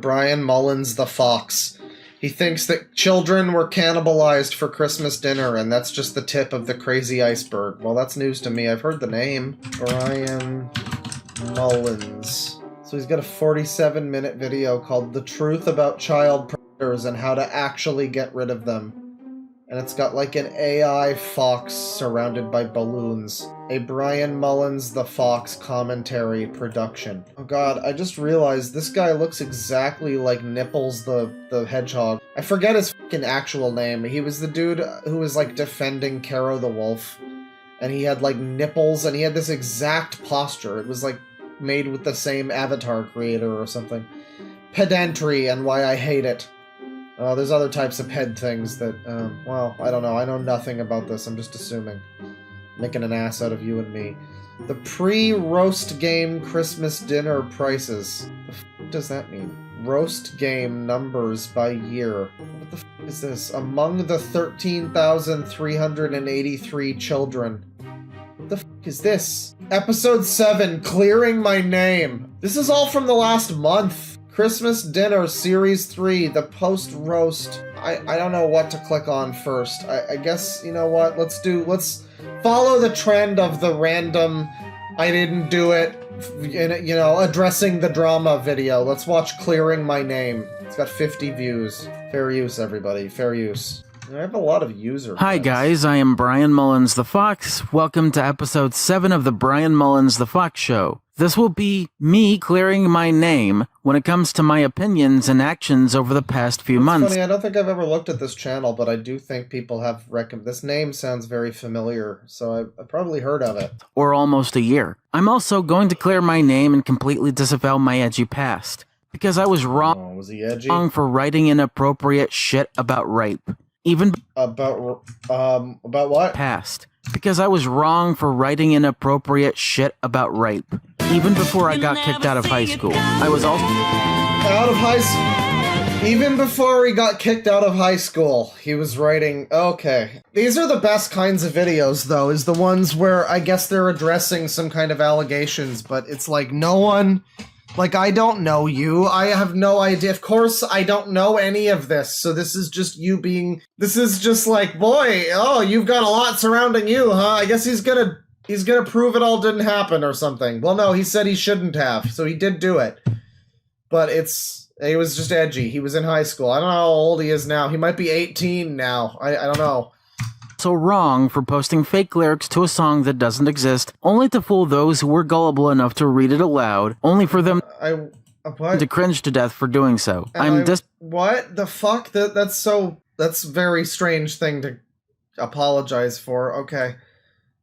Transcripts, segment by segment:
Bryan Mullins the Fox. He thinks that children were cannibalized for Christmas dinner, and that's just the tip of the crazy iceberg. Well, that's news to me. I've heard the name. Bryan Mullins. So he's got a 47-minute video called The Truth About Child Predators and How to Actually Get Rid of Them. And it's got like an AI fox surrounded by balloons. A Bryan Mullins the Fox commentary production. Oh god, I just realized this guy looks exactly like Nipples the hedgehog. I forget his fucking actual name. He was the dude who was like defending Key-rah the wolf. And he had like nipples and he had this exact posture. It was like made with the same avatar creator or something. Pedantry and why I hate it. There's other types of head things that, well, I don't know. I know nothing about this. I'm just assuming. Making an ass out of you and me. The pre-roast game Christmas dinner prices. The f*** does that mean? Roast game numbers by year. What the f*** is this? Among the 13,383 children. What the f*** is this? Episode 7, Clearing My Name. This is all from the last month. Christmas Dinner, Series 3, the post-roast. I don't know what to click on first. I guess, you know what, let's follow the trend of the random, I didn't do it, you know, addressing the drama video. Let's watch Clearing My Name. It's got 50 views. Fair use, everybody. Fair use. I have a lot of user Hi friends. guys, I am Bryan Mullins the Fox. Welcome to episode 7 of the Bryan Mullins the Fox Show. This will be me clearing my name when it comes to my opinions and actions over the past few months. Funny, I don't think I've ever looked at this channel, but I do think people have this name sounds very familiar, so I've probably heard of it. Or almost a year. I'm also going to clear my name and completely disavow my edgy past. Because I was wrong, was he edgy? For writing inappropriate shit about rape. Even about what? Past. Because I was wrong for writing inappropriate shit about rape. Even before I got kicked out of high school. I was also out of high school. Even before he got kicked out of high school, he was writing. Okay, these are the best kinds of videos, though. Is the ones where I guess they're addressing some kind of allegations, but it's like no one. Like, I don't know you. I have no idea. Of course, I don't know any of this. So this is just you being... This is just like, boy, oh, you've got a lot surrounding you, huh? I guess he's gonna prove it all didn't happen or something. Well, no, he said he shouldn't have. So he did do it. But he was just edgy. He was in high school. I don't know how old he is now. He might be 18 now. I don't know. So wrong for posting fake lyrics to a song that doesn't exist, only to fool those who were gullible enough to read it aloud, only for them to cringe to death for doing so. What the fuck? That's a very strange thing to apologize for. Okay.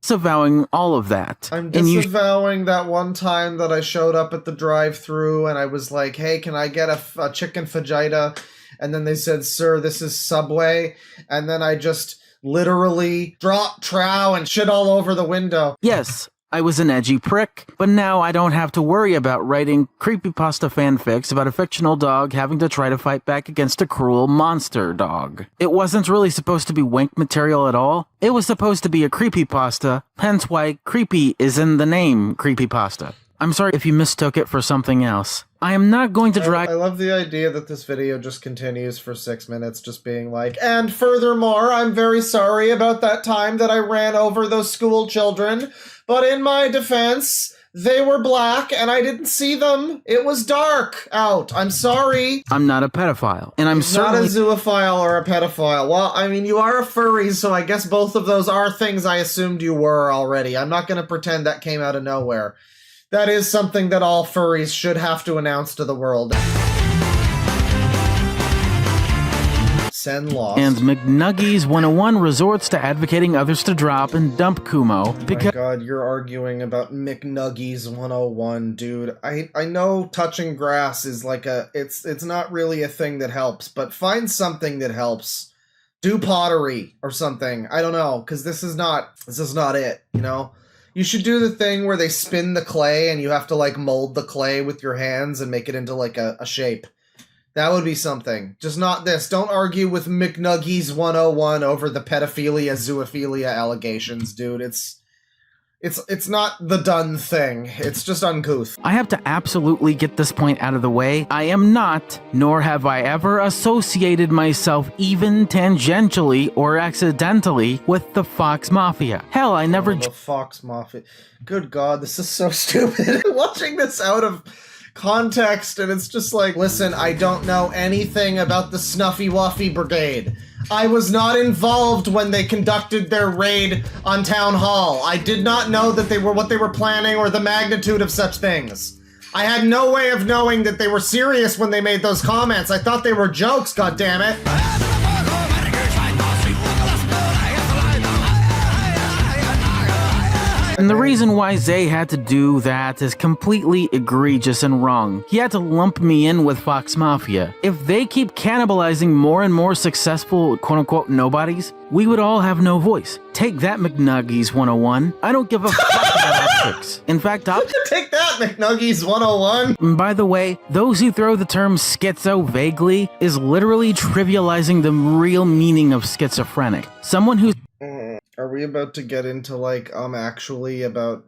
Disavowing all of that. I'm disavowing that one time that I showed up at the drive-thru and I was like, hey, can I get a chicken fajita? And then they said, sir, this is Subway. And then I just literally dropped trow and shit all over the window. Yes, I was an edgy prick, but now I don't have to worry about writing creepypasta fanfics about a fictional dog having to try to fight back against a cruel monster dog. It wasn't really supposed to be wank material at all. It was supposed to be a creepypasta, hence why creepy is in the name creepypasta. I'm sorry if you mistook it for something else. I am not going to drag- I love the idea that this video just continues for 6 minutes, just being like, and furthermore, I'm very sorry about that time that I ran over those school children, but in my defense, they were black and I didn't see them. It was dark out. I'm sorry. I'm not a pedophile, and I'm certainly not a zoophile or a pedophile. Well, I mean, you are a furry, so I guess both of those are things I assumed you were already. I'm not going to pretend that came out of nowhere. That is something that all furries should have to announce to the world. Send lost. And McNuggies 101 resorts to advocating others to drop and dump Kumo because— Oh my god, you're arguing about McNuggies 101, dude. I know touching grass is like it's not really a thing that helps, but find something that helps. Do pottery or something. I don't know, because this is not it, you know? You should do the thing where they spin the clay and you have to, like, mold the clay with your hands and make it into, like, a shape. That would be something. Just not this. Don't argue with McNuggies 101 over the pedophilia, zoophilia allegations, dude. It's not the done thing. It's just uncouth. I have to absolutely get this point out of the way. I am not, nor have I ever associated myself even tangentially or accidentally with the Fox Mafia. Hell, I never... The Fox Mafia. Good God, this is so stupid. Watching this out of context, and it's just like, listen, I don't know anything about the Snuffy Wuffy Brigade. I was not involved when they conducted their raid on Town Hall. I did not know that they were what they were planning or the magnitude of such things. I had no way of knowing that they were serious when they made those comments. I thought they were jokes, goddammit. And the reason why Zay had to do that is completely egregious and wrong. He had to lump me in with Fox Mafia. If they keep cannibalizing more and more successful quote-unquote nobodies, we would all have no voice. Take that, McNuggies 101. I don't give a fuck about optics. In fact, Take that, McNuggies 101. By the way, those who throw the term schizo vaguely is literally trivializing the real meaning of schizophrenic. Someone who's... Are we about to get into, like, actually about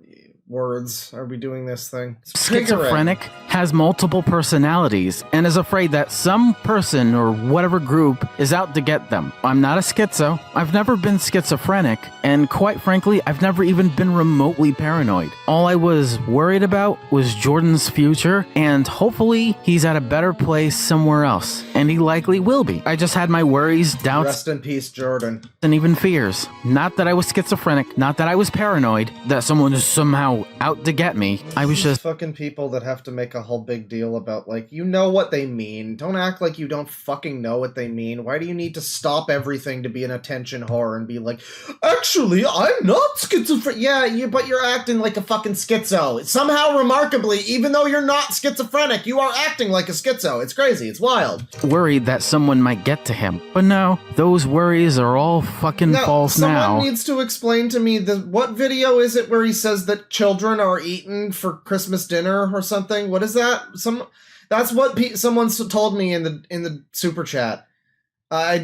words? Are we doing this thing? Schizophrenic has multiple personalities and is afraid that some person or whatever group is out to get them. I'm not a schizo. I've never been schizophrenic, and quite frankly, I've never even been remotely paranoid. All I was worried about was Jordan's future, and hopefully he's at a better place somewhere else, and he likely will be. I just had my worries, doubts, Rest in peace, Jordan. and even fears. Not that I was schizophrenic, not that I was paranoid, that someone is somehow out to get me. I was just... fucking people that have to make a whole big deal about, like, you know what they mean. Don't act like you don't fucking know what they mean. Why do you need to stop everything to be an attention whore and be like, actually, I'm not schizophrenic. Yeah, but you're acting like a fucking schizo. Somehow, remarkably, even though you're not schizophrenic, you are acting like a schizo. It's crazy. It's wild. Worried that someone might get to him. But no, those worries are all fucking false now. Someone needs to explain to me, what video is it where he says that children are eaten for Christmas dinner or something? What is that? That's what someone told me in the super chat. I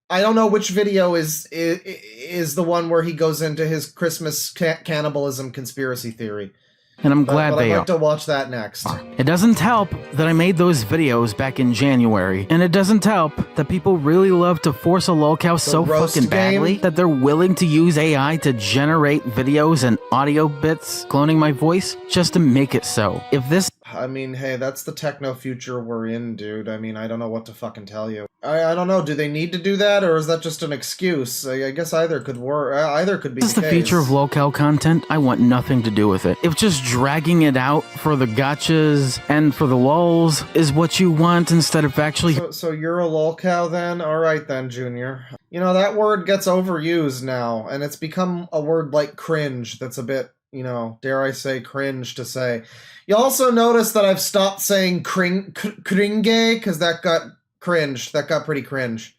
don't know which video is the one where he goes into his Christmas cannibalism conspiracy theory. And I'm glad I'd like to watch that next. It doesn't help that I made those videos back in January, and it doesn't help that people really love to force a lolcow so fucking badly that they're willing to use AI to generate videos and audio bits cloning my voice just to make it so. If this... I mean, hey, that's the techno future we're in, dude. I mean, I don't know what to fucking tell you. I don't know. Do they need to do that, or is that just an excuse? I guess either could work. Either could be the case. This is the future of lolcow content. I want nothing to do with it. If just dragging it out for the gotchas and for the lulz is what you want instead of actually... So you're a lolcow then? Alright then, Junior. You know, that word gets overused now, and it's become a word like cringe that's a bit, you know, dare I say, cringe to say. You also notice that I've stopped saying kringe, because that got cringe. That got pretty cringe.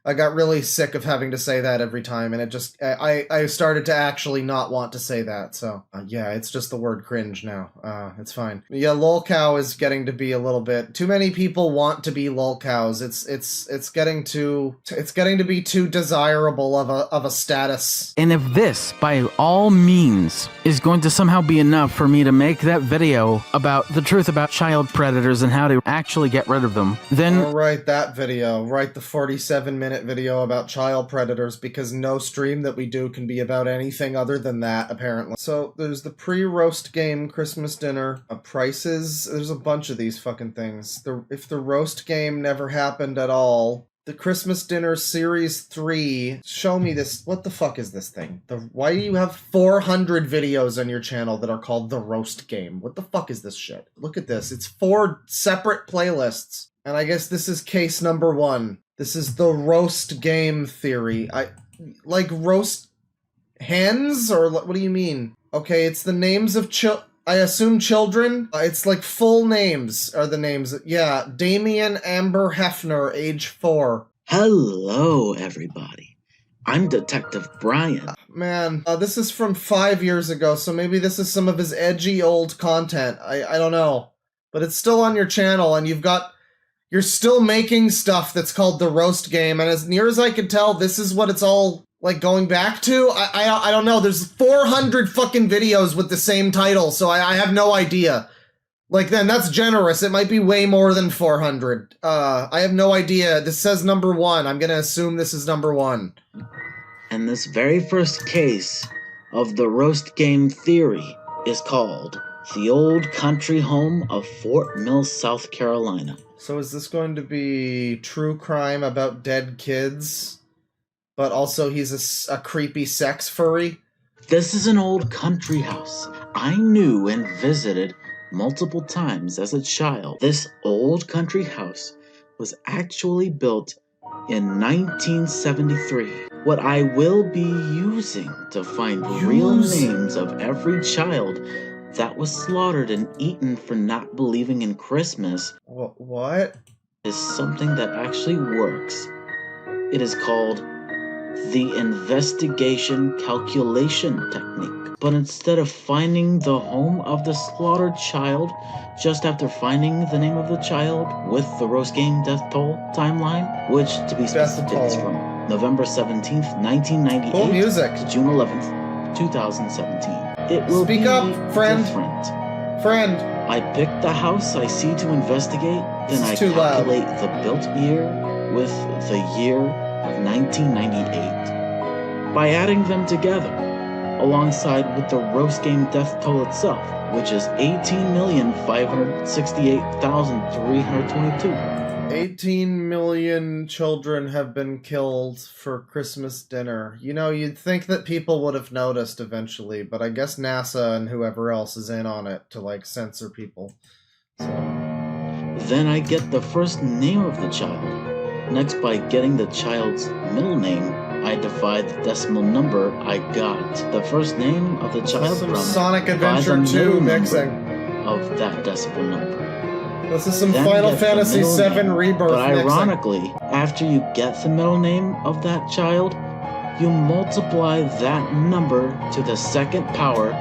I got really sick of having to say that every time, and it just, I started to actually not want to say that, so, yeah, it's just the word cringe now. It's fine. Yeah, lolcow is getting to be a little bit, too many people want to be lolcows. It's getting to be too desirable of a status. And if this, by all means, is going to somehow be enough for me to make that video about the truth about child predators and how to actually get rid of them, then... Alright, that video. Write the 47-minute video about child predators, because no stream that we do can be about anything other than that, apparently. So there's the pre-roast game Christmas dinner prices. There's a bunch of these fucking things. If the roast game never happened at all, the Christmas dinner series 3. Show me this. What the fuck is this thing? Why do you have 400 videos on your channel that are called the roast game? What the fuck is this shit? Look at this. It's 4 separate playlists. And I guess this is case number 1. This is the roast game theory. Like roast hens? Or what do you mean? Okay, it's the names of I assume children? It's like full names are the names. Yeah, Damien Amber Hefner, age 4. Hello, everybody. I'm Detective Bryan. Man, this is from 5 years ago, so maybe this is some of his edgy old content. I don't know. But it's still on your channel, and you're still making stuff that's called the roast game, and as near as I can tell, this is what it's all like going back to? I don't know. There's 400 fucking videos with the same title, so I have no idea. Like, then that's generous. It might be way more than 400. I have no idea. This says number 1. I'm gonna assume this is number 1. And this very first case of the roast game theory is called The Old Country Home of Fort Mill, South Carolina. So is this going to be true crime about dead kids, but also he's a creepy sex furry? This is an old country house I knew and visited multiple times as a child. This old country house was actually built in 1973. What I will be using to find real names of every child that was slaughtered and eaten for not believing in Christmas. What? Is something that actually works. It is called the investigation calculation technique. But instead of finding the home of the slaughtered child just after finding the name of the child with the roast game death toll timeline, which to be specific is from November 17th, 1998 cool music. to June 11th, 2017. It will Speak be up, friend. different. Friend. I pick the house I see to investigate, then I too loud. calculate the built year with the year of 1998 by adding them together, alongside with the roast game death toll itself, which is 18,568,322. 18 million children have been killed for Christmas dinner. You know, you'd think that people would have noticed eventually, but I guess NASA and whoever else is in on it to, like, censor people. So. Then I get the first name of the child. Next, by getting the child's middle name, I divide the decimal number I got the first name of the child some from Sonic by the Adventure 2 middle mixing. number of that decimal number. This is some Then Final get the Fantasy middle VII name. Rebirth But mixing. ironically, after you get the middle name of that child, you multiply that number to the second power,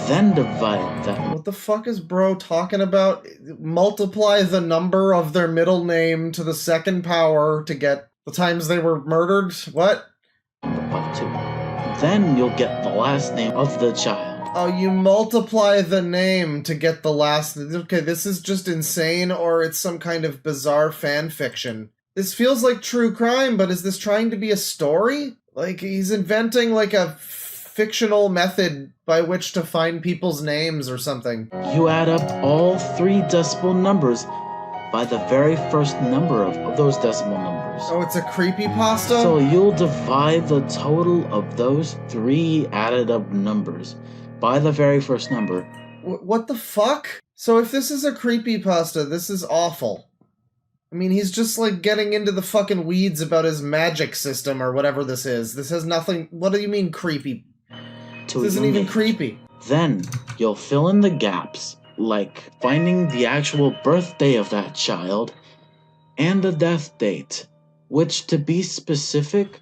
then divide that. What the fuck is bro talking about? Multiply the number of their middle name to the second power to get the times they were murdered? What? By 2. Then you'll get the last name of the child. Oh, you multiply the name to get the last... Okay, this is just insane, or it's some kind of bizarre fan fiction. This feels like true crime, but is this trying to be a story? Like, he's inventing, like, a fictional method by which to find people's names or something. You add up all 3 decimal numbers by the very first number of those decimal numbers. Oh, it's a creepypasta? So you'll divide the total of those 3 added up numbers by the very first number. What the fuck? So if this is a creepypasta, this is awful. I mean, he's just, like, getting into the fucking weeds about his magic system or whatever this is. This has nothing... What do you mean, creepy? This isn't even creepy. Then, you'll fill in the gaps, like finding the actual birthday of that child and the death date, which, to be specific,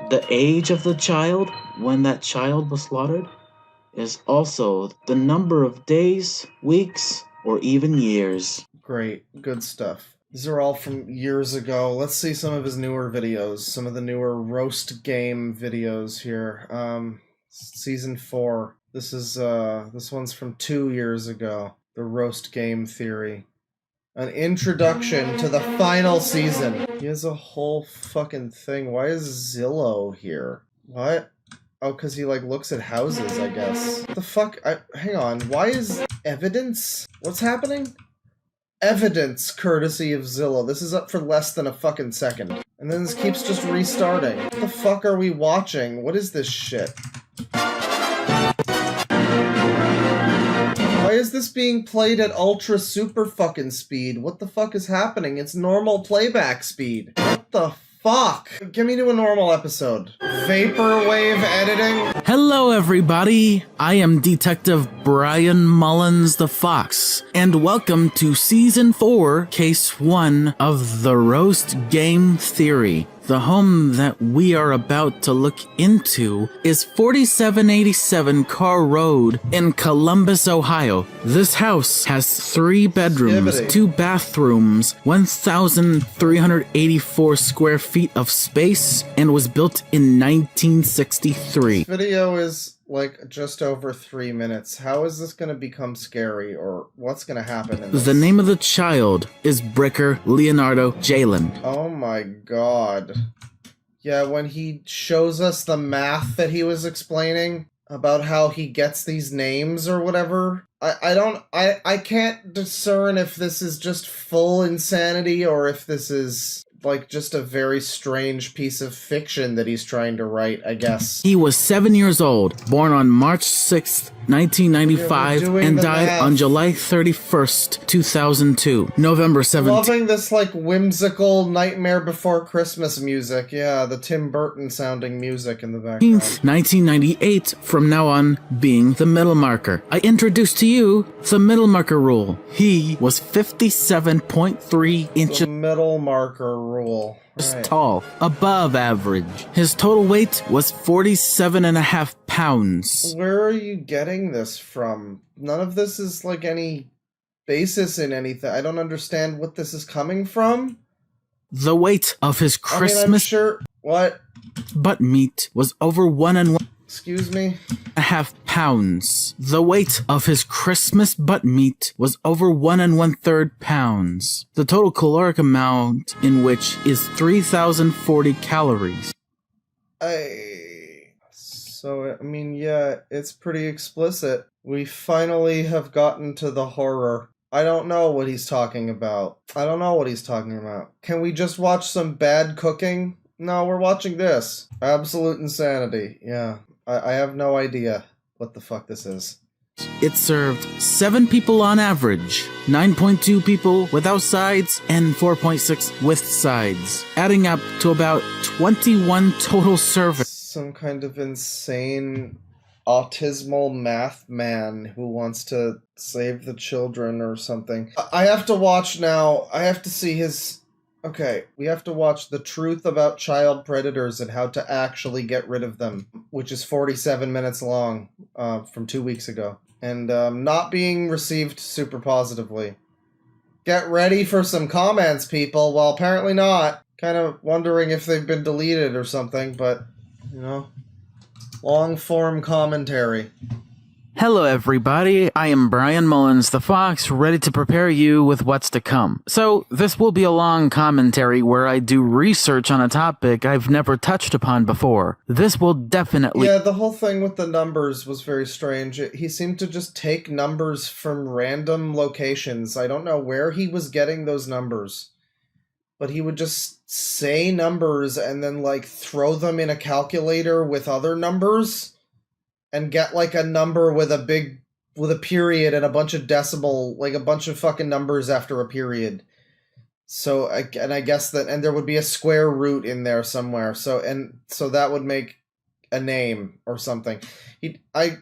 the age of the child when that child was slaughtered is also the number of days, weeks, or even years. Great. Good stuff. These are all from years ago. Let's see some of his newer videos. Some of the newer roast game videos here. Season 4. This one's from 2 years ago. The roast game theory. An introduction to the final season. He has a whole fucking thing. Why is Zillow here? What? Oh, because he, like, looks at houses, I guess. What the fuck? Hang on. Why is evidence? What's happening? Evidence, courtesy of Zillow. This is up for less than a fucking second. And then this keeps just restarting. What the fuck are we watching? What is this shit? Why is this being played at ultra super fucking speed? What the fuck is happening? It's normal playback speed. What the fuck? Get me to a normal episode. Vaporwave editing? Hello, everybody. I am Detective Bryan Mullins the Fox, and welcome to Season 4, Case 1 of the Roast Game Theory. The home that we are about to look into is 4787 Carr Road in Columbus, Ohio. This house has 3 bedrooms, Skibbity. 2 bathrooms, 1,384 square feet of space, and was built in 1963. This video is like just over 3 minutes. How is this going to become scary, or what's going to happen in this? The name of the child is Bricker Leonardo Jalen. Oh my god. Yeah, when he shows us the math that he was explaining about how he gets these names or whatever, I can't discern if this is just full insanity or if this is like just a very strange piece of fiction that he's trying to write, I guess. He was 7 years old, born on March 6th, 1995, Yeah, we're doing and the died math. on July 31st, 2002. November 17th. Loving this like whimsical Nightmare Before Christmas music. Yeah, the Tim Burton sounding music in the background. 1998, from now on being the middle marker. I introduce to you the middle marker rule. He was 57.3 inches The middle marker rule. Right. tall, above average. His total weight was 47.5 pounds. Where are you getting this from? None of this is like any basis in anything. I don't understand what this is coming from. The weight of his I'm Christmas sure. What? butt meat was over 1.5 Excuse me? pounds. The weight of his Christmas butt meat was over 1 1/3 pounds. The total caloric amount in which is 3,040 calories. So, I mean, yeah, it's pretty explicit. We finally have gotten to the horror. I don't know what he's talking about. Can we just watch some bad cooking? No, we're watching this. Absolute insanity. Yeah. I have no idea what the fuck this is. It served 7 people on average, 9.2 people without sides, and 4.6 with sides, adding up to about 21 total servings. Some kind of insane autismal math man who wants to save the children or something. I have to watch now. I have to see his... Okay, we have to watch The Truth About Child Predators and How to Actually Get Rid of Them, which is 47 minutes long, from 2 weeks ago. And not being received super positively. Get ready for some comments, people. Well, apparently not. Kind of wondering if they've been deleted or something, but, you know, long-form commentary. Hello everybody, I am Bryan Mullins the Fox, ready to prepare you with what's to come. So, this will be a long commentary where I do research on a topic I've never touched upon before. This will definitely... Yeah, the whole thing with the numbers was very strange. He seemed to just take numbers from random locations. I don't know where he was getting those numbers. But he would just say numbers and then, like, throw them in a calculator with other numbers and get, like, a number with a period and a bunch of decimal, like, a bunch of fucking numbers after a period. So, I guess that, and there would be a square root in there somewhere. So that would make a name or something. I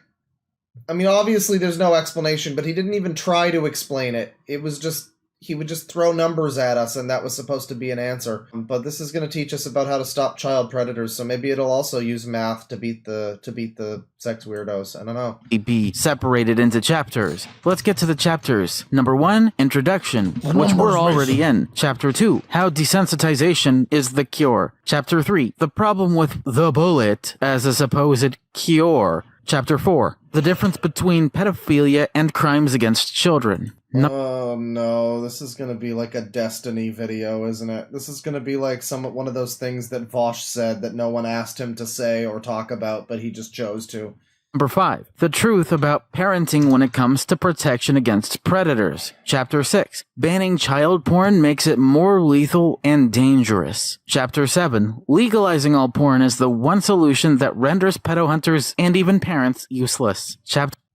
mean, obviously there's no explanation, but he didn't even try to explain it. It was just, he would just throw numbers at us, and that was supposed to be an answer. But this is going to teach us about how to stop child predators, so maybe it'll also use math to beat the sex weirdos. I don't know. be separated into chapters. Let's get to the chapters. Number 1, Introduction, which we're already in. Chapter 2, How Desensitization is the Cure. Chapter 3, The Problem with the Bullet as a Supposed Cure. Chapter 4, The Difference Between Pedophilia and Crimes Against Children. Oh no, this is gonna be like a Destiny video, isn't it? This is gonna be like one of those things that Vosh said that no one asked him to say or talk about, but he just chose to. Number 5, The Truth About Parenting When It Comes to Protection Against Predators. Chapter 6, Banning Child Porn Makes It More Lethal and Dangerous. Chapter 7, Legalizing all porn is the one solution that renders pedo hunters and even parents useless.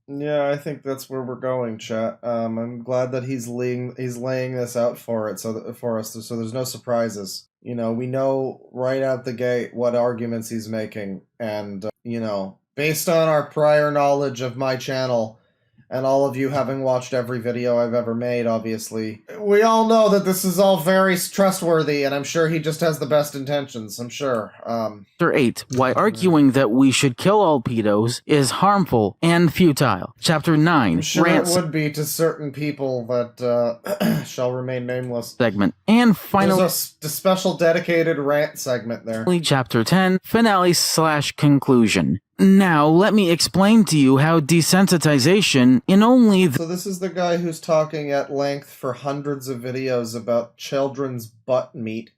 Yeah, I think that's where we're going, chat. I'm glad that he's laying this out for us, so there's no surprises. You know, we know right out the gate what arguments he's making, and you know, based on our prior knowledge of my channel and all of you having watched every video I've ever made, obviously, we all know that this is all very trustworthy, and I'm sure he just has the best intentions, I'm sure. Chapter 8, why arguing that we should kill all pedos is harmful and futile. Chapter 9, I'm sure rants it would be to certain people that shall remain nameless. segment. And finally, There's a special dedicated rant segment there. Chapter 10, finale/conclusion. Now, let me explain to you how desensitization in only the So this is the guy who's talking at length for hundreds of videos about children's butt meat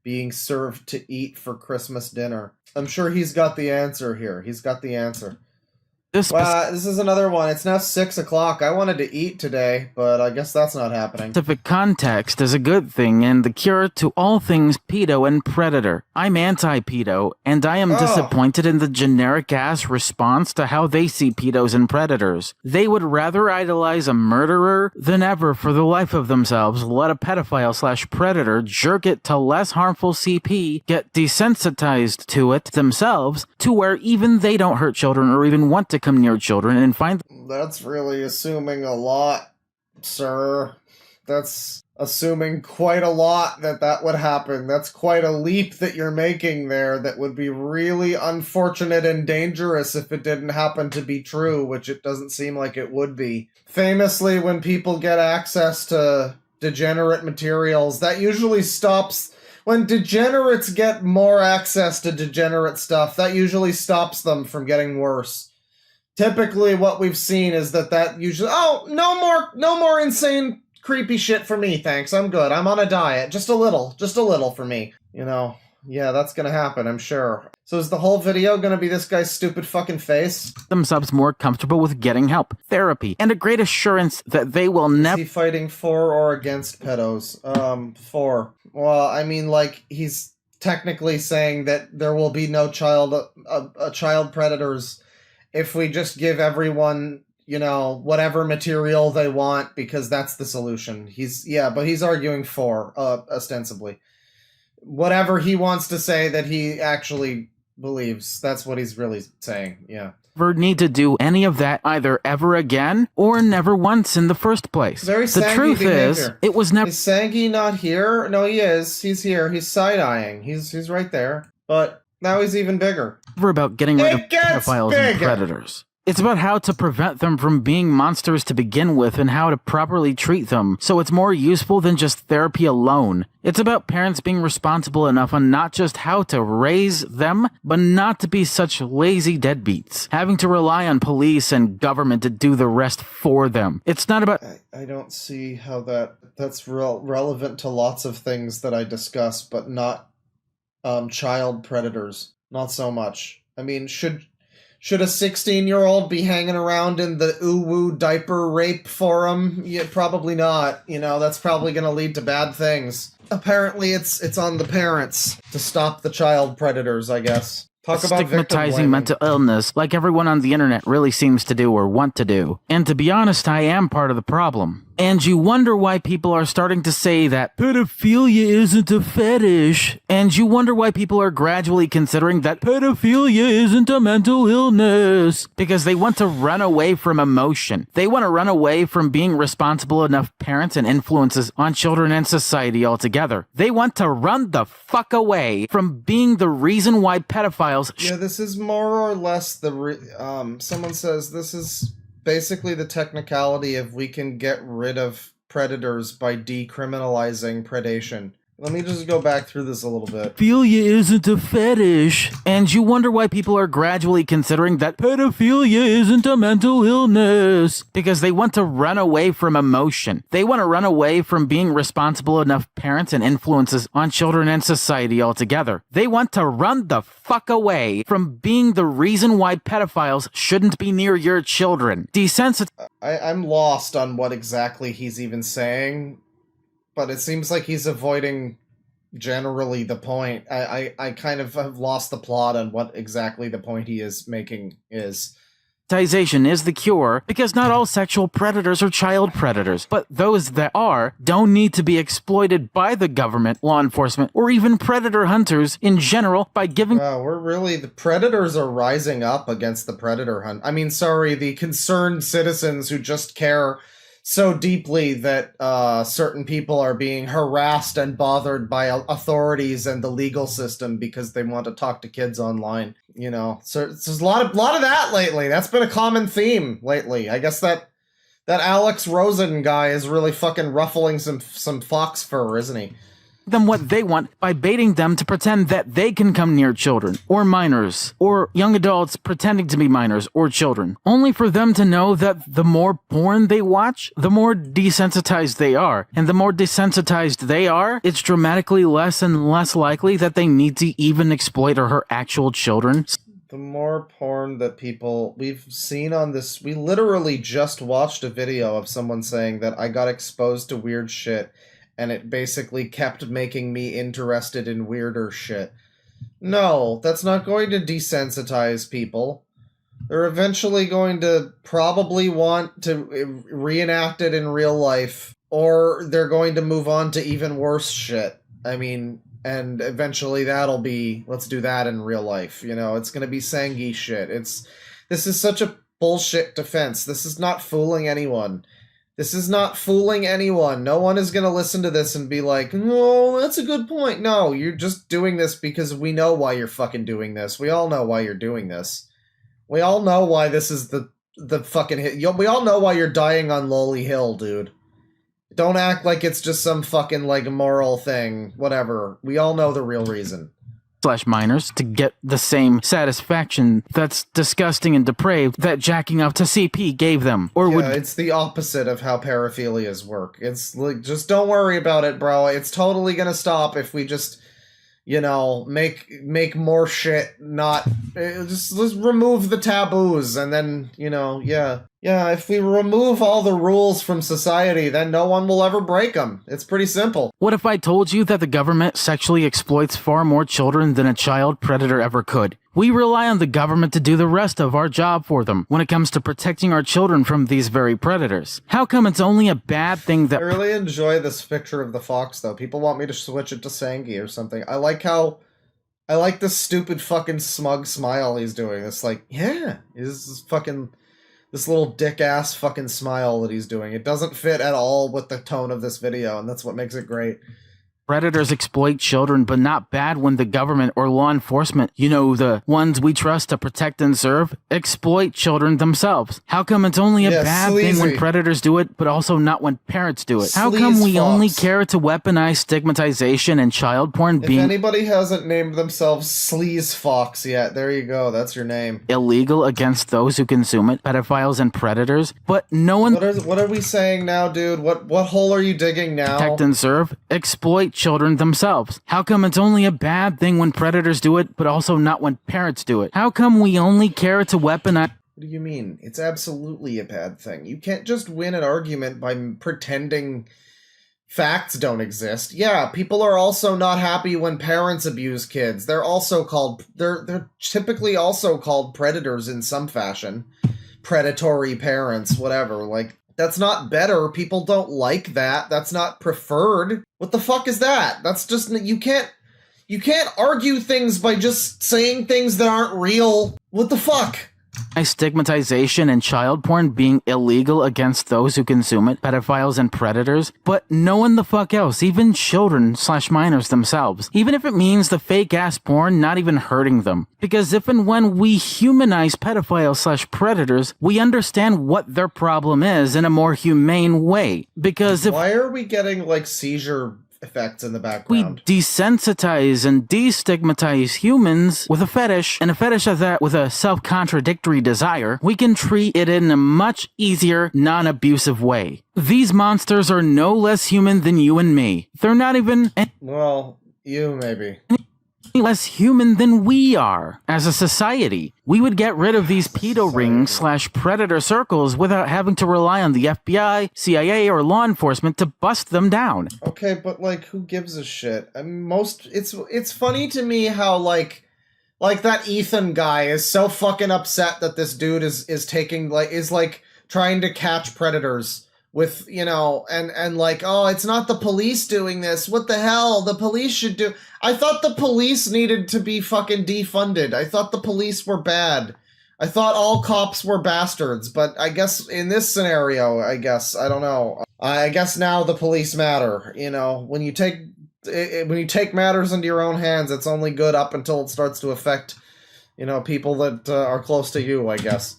being served to eat for Christmas dinner. I'm sure he's got the answer here. He's got the answer. this Wow, this is another one. It's now 6 o'clock. I wanted to eat today, but I guess that's not happening. specific context is a good thing and the cure to all things pedo and predator. I'm anti-pedo, and I am disappointed in the generic-ass response to how they see pedos and predators. They would rather idolize a murderer than ever for the life of themselves let a pedophile/predator jerk it to less harmful CP, get desensitized to it themselves, to where even they don't hurt children or even want to come near children and find That's really assuming a lot, sir. That's assuming quite a lot that would happen. That's quite a leap that you're making there that would be really unfortunate and dangerous if it didn't happen to be true, which it doesn't seem like it would be. Famously, when people get access to degenerate materials, that usually stops... When degenerates get more access to degenerate stuff, that usually stops them from getting worse. Typically, what we've seen is that usually... Oh, no more insane, creepy shit for me, thanks. I'm good. I'm on a diet. Just a little for me. You know, yeah, that's gonna happen, I'm sure. So is the whole video gonna be this guy's stupid fucking face? themselves more comfortable with getting help, therapy, and a great assurance that they will Is never he fighting for or against pedos? For. Well, I mean, like, he's technically saying that there will be no child predators if we just give everyone, you know, whatever material they want, because that's the solution. But he's arguing for, ostensibly. Whatever he wants to say that he actually believes, that's what he's really saying, yeah. need to do any of that either ever again or never once in the first place. Very The Sangy truth is, behavior. it was never Is Sangy not here? No, he is. He's here. He's side-eyeing. He's right there. But now he's even bigger. about getting rid of It gets pedophiles and bigger. predators. It's about how to prevent them from being monsters to begin with and how to properly treat them, so it's more useful than just therapy alone. It's about parents being responsible enough on not just how to raise them, but not to be such lazy deadbeats, having to rely on police and government to do the rest for them. It's not about... I don't see how that's relevant to lots of things that I discuss, but not child predators. Not so much. I mean, should a 16-year-old be hanging around in the ooh-woo diaper rape forum? Yeah, probably not. You know, that's probably going to lead to bad things. Apparently, it's on the parents to stop the child predators, I guess. Talk about stigmatizing mental illness like everyone on the internet really seems to do or want to do. And to be honest, I am part of the problem. And you wonder why people are starting to say that pedophilia isn't a fetish. And you wonder why people are gradually considering that pedophilia isn't a mental illness. Because they want to run away from emotion. They want to run away from being responsible enough parents and influences on children and society altogether. They want to run the fuck away from being the reason why pedophiles... Yeah, this is more or less someone says this is basically the technicality of we can get rid of predators by decriminalizing predation. Let me just go back through this a little bit. Pedophilia isn't a fetish. And you wonder why people are gradually considering that pedophilia isn't a mental illness. Because they want to run away from emotion. They want to run away from being responsible enough parents and influences on children and society altogether. They want to run the fuck away from being the reason why pedophiles shouldn't be near your children. I'm lost on what exactly he's even saying. But it seems like he's avoiding generally the point. I kind of have lost the plot on what exactly the point he is making is. Desensitization is the cure because not all sexual predators are child predators, but those that are don't need to be exploited by the government, law enforcement, or even predator hunters in general by giving. Wow, the predators are rising up against the predator hunt. I mean, sorry, the concerned citizens who just care so deeply that certain people are being harassed and bothered by authorities and the legal system because they want to talk to kids online. You know, so there's a lot of that lately. That's been a common theme lately. I guess that Alex Rosen guy is really fucking ruffling some fox fur, isn't he? Them what they want by baiting them to pretend that they can come near children or minors or young adults pretending to be minors or children, only for them to know that the more porn they watch, the more desensitized they are, and the more desensitized they are, it's dramatically less and less likely that they need to even exploit or hurt actual children. The more porn that we've seen on this, we literally just watched a video of someone saying that I got exposed to weird shit and it basically kept making me interested in weirder shit. No, that's not going to desensitize people. They're eventually going to probably want to reenact it in real life, or they're going to move on to even worse shit. I mean, and eventually that'll be, let's do that in real life. You know, it's going to be Sangi shit. This is such a bullshit defense. This is not fooling anyone. This is not fooling anyone. No one is going to listen to this and be like, no, that's a good point. No, you're just doing this because we know why you're fucking doing this. We all know why you're doing this. We all know why this is the fucking hit. We all know why you're dying on Lowly Hill, dude. Don't act like it's just some fucking, like, moral thing. Whatever. We all know the real reason. /minors to get the same satisfaction that's disgusting and depraved that jacking off to CP gave them. Or yeah, it's the opposite of how paraphilias work. It's like, just don't worry about it, bro. It's totally gonna stop if we just, you know, make more shit not... Just remove the taboos, and then, you know, yeah. Yeah, if we remove all the rules from society, then no one will ever break them. It's pretty simple. What if I told you that the government sexually exploits far more children than a child predator ever could? We rely on the government to do the rest of our job for them when it comes to protecting our children from these very predators. How come it's only a bad thing that... I really enjoy this picture of the fox, though. People want me to switch it to Sangi or something. I like this stupid fucking smug smile he's doing. It's like, yeah, this fucking... This little dick-ass fucking smile that he's doing. It doesn't fit at all with the tone of this video, and that's what makes it great. Predators exploit children, but not bad when the government or law enforcement, you know, the ones we trust to protect and serve, exploit children themselves. How come it's only a bad thing when predators do it, but also not when parents do it? How come we only care to weaponize stigmatization and child porn being... If anybody hasn't named themselves Sleaze Fox yet, there you go, that's your name. Illegal against those who consume it, pedophiles and predators, but no one... What are we saying now, dude? What hole are you digging now? Protect and serve, exploit children themselves. How come it's only a bad thing when predators do it, but also not when parents do it? How come we only care to weaponize... What do you mean? It's absolutely a bad thing. You can't just win an argument by pretending facts don't exist. Yeah, people are also not happy when parents abuse kids. They're typically also called predators in some fashion. Predatory parents, whatever. Like, that's not better. People don't like that. That's not preferred. What the fuck is that? That's just... You can't argue things by just saying things that aren't real. What the fuck? Stigmatization and child porn being illegal against those who consume it, pedophiles and predators, but no one the fuck else, even children/minors themselves, even if it means the fake-ass porn not even hurting them. Because if and when we humanize pedophiles/predators, we understand what their problem is in a more humane way. Because if... Why are we getting, like, seizure effects in the background? We desensitize and destigmatize humans with a fetish, and a fetish of that with a self-contradictory desire, we can treat it in a much easier, non-abusive way. These monsters are no less human than you and me. They're not even... Well, you maybe. Less human than we are. As a society, we would get rid of these pedo rings/predator circles without having to rely on the FBI, CIA, or law enforcement to bust them down. Okay, but, like, who gives a shit? I mean, it's funny to me how, like, Like, that Ethan guy is so fucking upset that this dude is trying to catch predators with, and like, oh, it's not the police doing this. What the hell? The police should do... I thought the police needed to be fucking defunded. I thought the police were bad. I thought all cops were bastards, but I guess in this scenario, I don't know. I guess now the police matter. When you take matters into your own hands, it's only good up until it starts to affect, people that are close to you, I guess.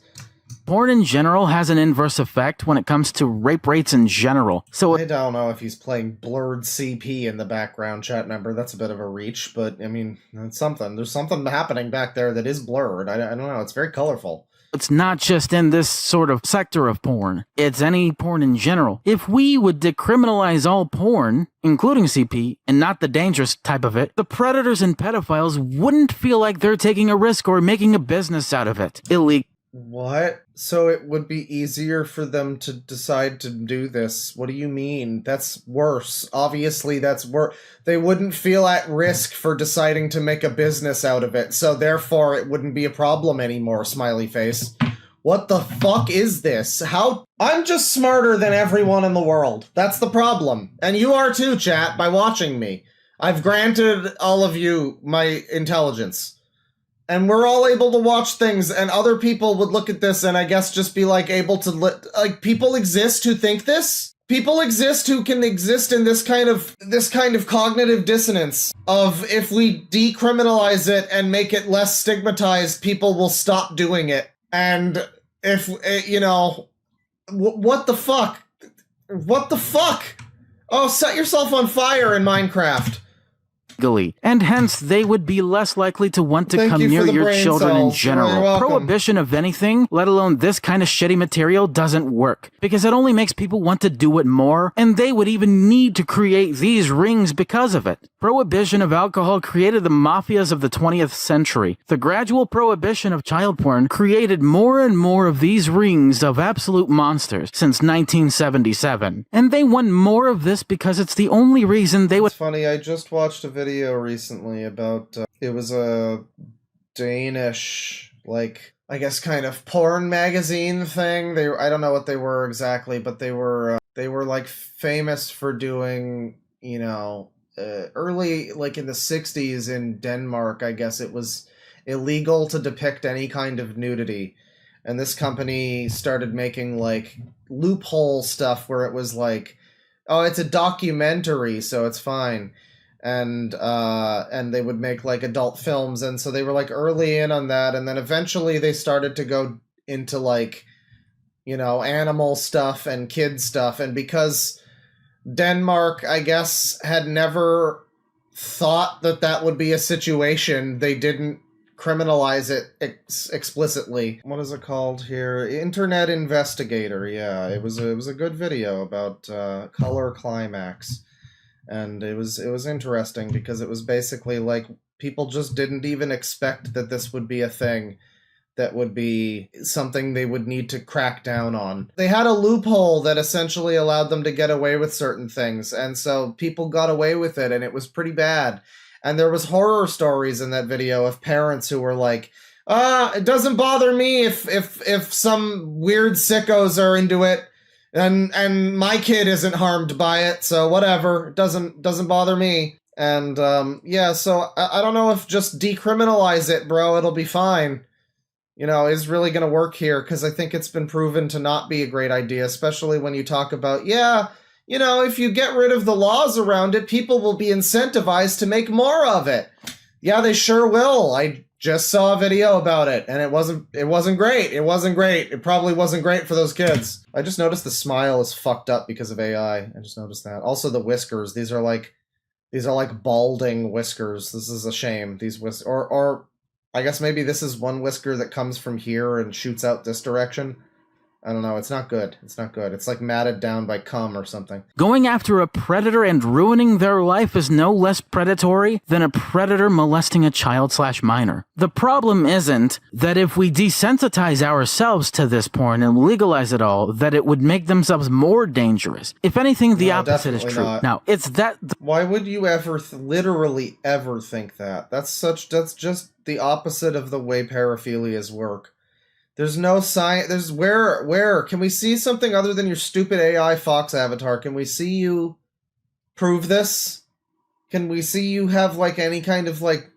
Porn in general has an inverse effect when it comes to rape rates in general. So I don't know if he's playing blurred CP in the background, chat member. That's a bit of a reach, but I mean, it's something. There's something happening back there that is blurred. I don't know. It's very colorful. It's not just in this sort of sector of porn. It's any porn in general. If we would decriminalize all porn, including CP, and not the dangerous type of it, the predators and pedophiles wouldn't feel like they're taking a risk or making a business out of it. What? So it would be easier for them to decide to do this? What do you mean? That's worse. Obviously, that's worse. They wouldn't feel at risk for deciding to make a business out of it, so therefore it wouldn't be a problem anymore, smiley face. What the fuck is this? How? I'm just smarter than everyone in the world. That's the problem. And you are too, chat, by watching me. I've granted all of you my intelligence. And we're all able to watch things, and other people would look at this and I guess just be like able to people exist who think this? People exist who can exist in this kind of cognitive dissonance of, if we decriminalize it and make it less stigmatized, people will stop doing it. And if, what the fuck? What the fuck? Oh, set yourself on fire in Minecraft. And hence they would be less likely to want to come near your children in general. Prohibition of anything, let alone this kind of shitty material, doesn't work, because it only makes people want to do it more, and they would even need to create these rings because of it. Prohibition of alcohol created the mafias of the 20th century. The gradual prohibition of child porn created more and more of these rings of absolute monsters since 1977. And they want more of this because it's the only reason they would... It's funny, I just watched a video recently about it was a Danish, I guess, kind of porn magazine thing. I don't know what they were exactly, but they were famous for doing, early, in the 60s in Denmark, I guess it was illegal to depict any kind of nudity, and this company started making loophole stuff where it was oh, it's a documentary, so it's fine. And they would make adult films, and so they were early in on that, and then eventually they started to go into animal stuff and kid stuff, and because Denmark, I guess, had never thought that would be a situation, they didn't criminalize it explicitly. What is it called here? Internet Investigator. Yeah, it was a good video about color climax. And it was interesting because it was basically people just didn't even expect that this would be a thing that would be something they would need to crack down on. They had a loophole that essentially allowed them to get away with certain things, and so people got away with it, and it was pretty bad. And there was horror stories in that video of parents who were it doesn't bother me if some weird sickos are into it. And my kid isn't harmed by it, so whatever. It doesn't bother me. And yeah, so I don't know if just decriminalize it, bro. It'll be fine. Is really gonna work here, because I think it's been proven to not be a great idea, especially when you talk about, if you get rid of the laws around it, people will be incentivized to make more of it. Yeah, they sure will. I just saw a video about it, and it wasn't great. It wasn't great. It probably wasn't great for those kids. I just noticed the smile is fucked up because of AI. I just noticed that. Also, the whiskers. These are balding whiskers. This is a shame. These or I guess maybe this is one whisker that comes from here and shoots out this direction. I don't know. It's not good. It's not good. It's like matted down by cum or something. Going after a predator and ruining their life is no less predatory than a predator molesting a child/minor. The problem isn't that if we desensitize ourselves to this porn and legalize it all, that it would make themselves more dangerous. If anything, the opposite is true. Not. Now, it's that... Why would you ever, literally ever think that? That's just the opposite of the way paraphilias work. There's no science. There's where can we see something other than your stupid AI Fox avatar? Can we see you prove this? Can we see you have like any kind of like,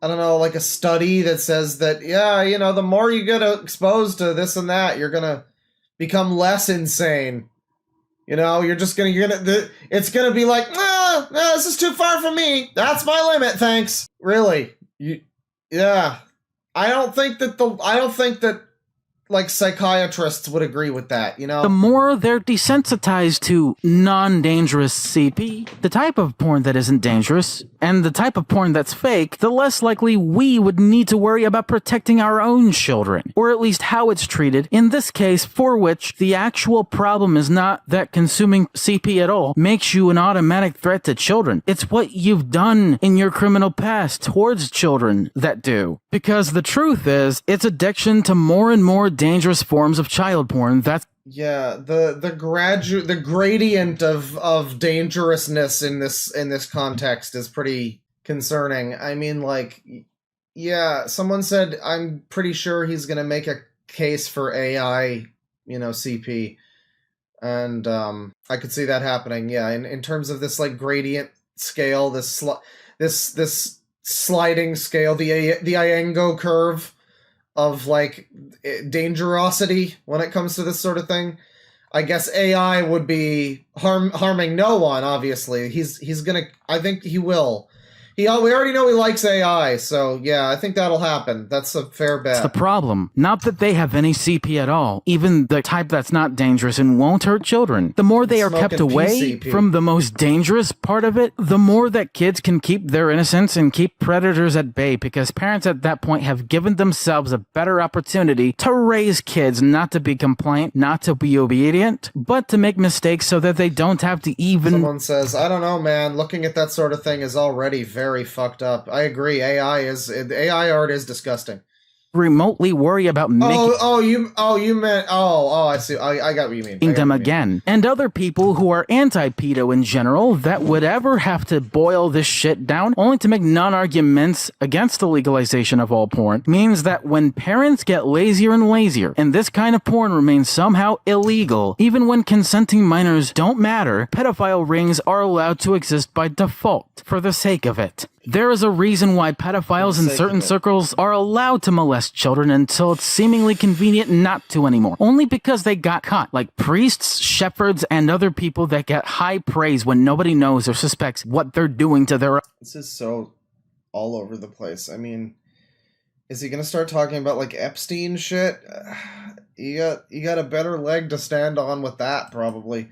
I don't know, like a study that says that, yeah, you know, the more you get exposed to this and that, you're gonna become less insane. You know, it's gonna be like, nah, this is too far for me. That's my limit, thanks. Really? Yeah. I don't think that like psychiatrists would agree with that, you know? The more they're desensitized to non-dangerous CP, the type of porn that isn't dangerous, and the type of porn that's fake, the less likely we would need to worry about protecting our own children, or at least how it's treated, in this case for which the actual problem is not that consuming CP at all makes you an automatic threat to children. It's what you've done in your criminal past towards children that do. Because the truth is, it's addiction to more and more dangerous forms of child porn. That's the gradient of dangerousness in this context is pretty concerning. I mean, like, yeah, someone said I'm pretty sure he's gonna make a case for AI, you know, CP, and I could see that happening. Yeah, in terms of this like gradient scale, this sliding scale, the Iengo curve of like dangerosity when it comes to this sort of thing. I guess AI would be harming no one, obviously. He's gonna, I think he will. We already know he likes AI, so yeah, I think that'll happen. That's a fair bet. That's the problem. Not that they have any CP at all, even the type that's not dangerous and won't hurt children. The more they are kept away from the most dangerous part of it, the more that kids can keep their innocence and keep predators at bay, because parents at that point have given themselves a better opportunity to raise kids not to be compliant, not to be obedient, but to make mistakes so that they don't have to even... Someone says, I don't know, man, looking at that sort of thing is already very fucked up. I agree. AI art is disgusting. Remotely worry about making I see. I got what you mean. Them again. And other people who are anti-pedo in general that would ever have to boil this shit down only to make non-arguments against the legalization of all porn means that when parents get lazier and lazier and this kind of porn remains somehow illegal, even when consenting minors don't matter, pedophile rings are allowed to exist by default for the sake of it. There is a reason why pedophiles in certain circles are allowed to molest children until it's seemingly convenient not to anymore. Only because they got caught, like priests, shepherds, and other people that get high praise when nobody knows or suspects what they're doing to their... This is so all over the place. I mean, is he gonna start talking about, like, Epstein shit? You got a better leg to stand on with that, probably.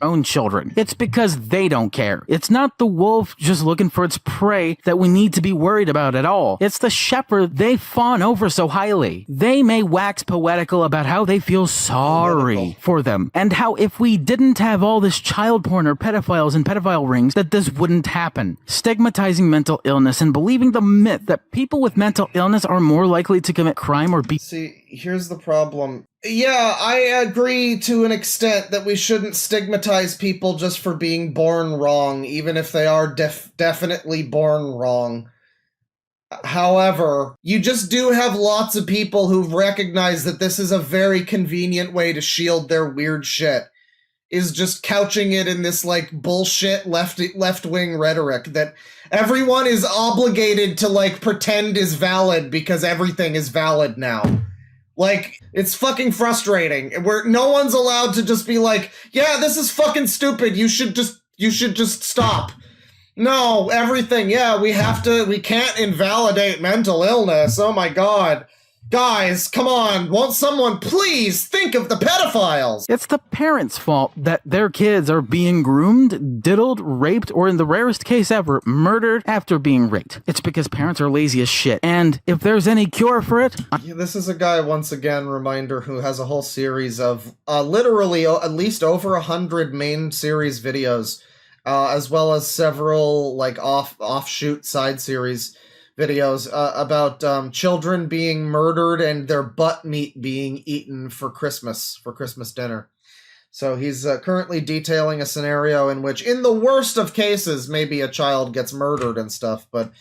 Own children. It's because they don't care. It's not the wolf just looking for its prey that we need to be worried about at all. It's the shepherd they fawn over so highly. They may wax poetical about how they feel sorry for them, and how if we didn't have all this child porn or pedophiles and pedophile rings, that this wouldn't happen. Stigmatizing mental illness and believing the myth that people with mental illness are more likely to commit crime or be... See, here's the problem. Yeah, I agree to an extent that we shouldn't stigmatize people just for being born wrong, even if they are definitely born wrong. However, you just do have lots of people who recognize that this is a very convenient way to shield their weird shit, is just couching it in this, like, bullshit left-wing rhetoric that everyone is obligated to, like, pretend is valid because everything is valid now. Like, it's fucking frustrating. Where no one's allowed to just be like, yeah, this is fucking stupid. You should just stop. No, everything. Yeah, we can't invalidate mental illness. Oh my God. Guys, come on, won't someone please think of the pedophiles? It's the parents' fault that their kids are being groomed, diddled, raped, or in the rarest case ever, murdered after being raped. It's because parents are lazy as shit. And if there's any cure for it... Yeah, this is a guy, once again, reminder, who has a whole series of literally at least over 100 main series videos, as well as several like offshoot side series videos about children being murdered and their butt meat being eaten for Christmas dinner. So he's currently detailing a scenario in which, in the worst of cases, maybe a child gets murdered and stuff, but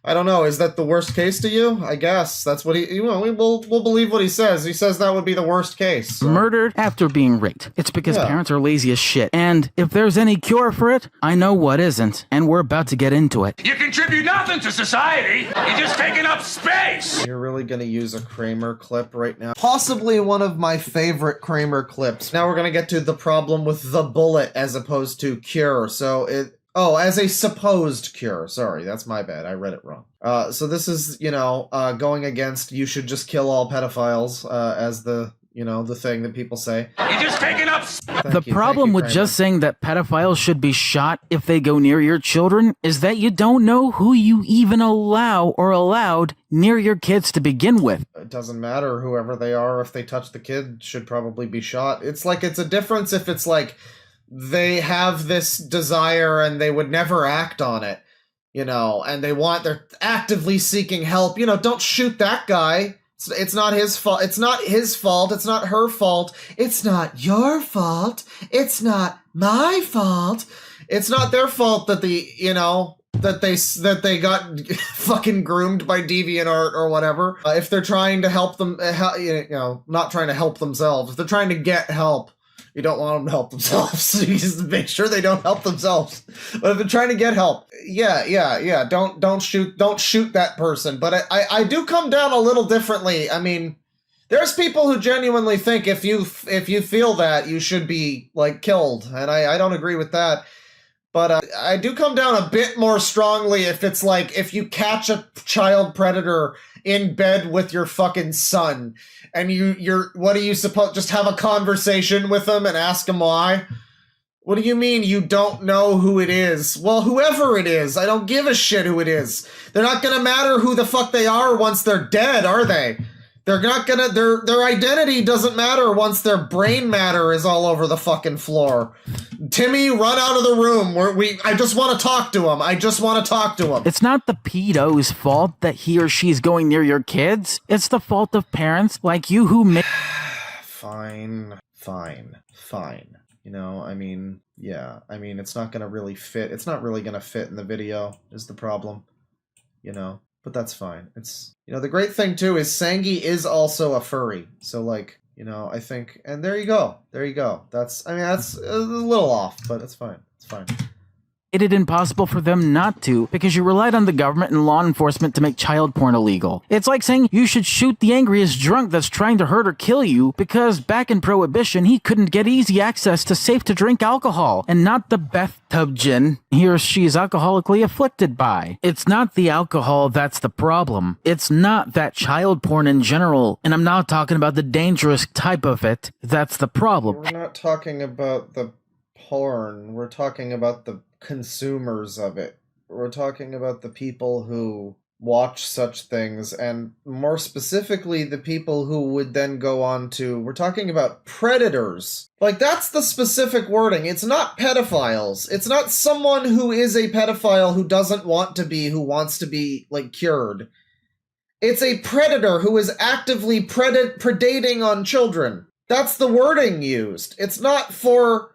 I don't know. Is that the worst case to you? I guess that's what we'll believe what he says. He says that would be the worst case. So. Murdered after being raped. It's because parents are lazy as shit. And if there's any cure for it, I know what isn't, and we're about to get into it. You contribute nothing to society. You're just taking up space. You're really gonna use a Kramer clip right now? Possibly one of my favorite Kramer clips. Now we're gonna get to the problem with the bullet as opposed to cure. So Oh, as a supposed cure. Sorry, that's my bad. I read it wrong. So this is, going against you should just kill all pedophiles, as the thing that people say. You're just taking up... The problem with just saying that pedophiles should be shot if they go near your children is that you don't know who you even allow or allowed near your kids to begin with. It doesn't matter whoever they are. If they touch the kid, should probably be shot. It's a difference if it's like... they have this desire and they would never act on it, and they're actively seeking help. Don't shoot that guy. It's not his fault. It's not his fault. It's not her fault. It's not your fault. It's not my fault. It's not their fault that that they got fucking groomed by DeviantArt or whatever. If they're trying to help them, not trying to help themselves. If they're trying to get help, you don't want them to help themselves. You just make sure they don't help themselves. But if they're trying to get help, don't shoot that person. But I do come down a little differently. I mean, there's people who genuinely think if you feel that, you should be like killed, and I don't agree with that. But I do come down a bit more strongly if it's like, if you catch a child predator in bed with your fucking son, and what do you suppose, just have a conversation with them and ask them why? What do you mean you don't know who it is? Well, whoever it is, I don't give a shit who it is. They're not gonna matter who the fuck they are once they're dead, are they? They're not gonna, their identity doesn't matter once their brain matter is all over the fucking floor. Timmy, run out of the room. I just want to talk to him. I just want to talk to him. It's not the pedo's fault that he or she's going near your kids. It's the fault of parents like you who make... Fine. It's not gonna really fit. It's not really gonna fit in the video, is the problem. But that's fine. It's, the great thing too is Sangi is also a furry. So I think, and there you go. That's a little off, but it's fine. It's fine. It impossible for them not to, because you relied on the government and law enforcement to make child porn illegal. It's like saying you should shoot the angriest drunk that's trying to hurt or kill you, because back in Prohibition, he couldn't get easy access to safe-to-drink alcohol, and not the bathtub gin he or she is alcoholically afflicted by. It's not the alcohol that's the problem. It's not that child porn in general, and I'm not talking about the dangerous type of it, that's the problem. We're not talking about the porn, we're talking about the consumers of it. We're talking about the people who watch such things, and more specifically the people who would then go on to, we're talking about predators. That's the specific wording. It's not pedophiles. It's not someone who is a pedophile who doesn't want to be, who wants to be cured. It's a predator who is actively predating on children. That's the wording used. It's not for...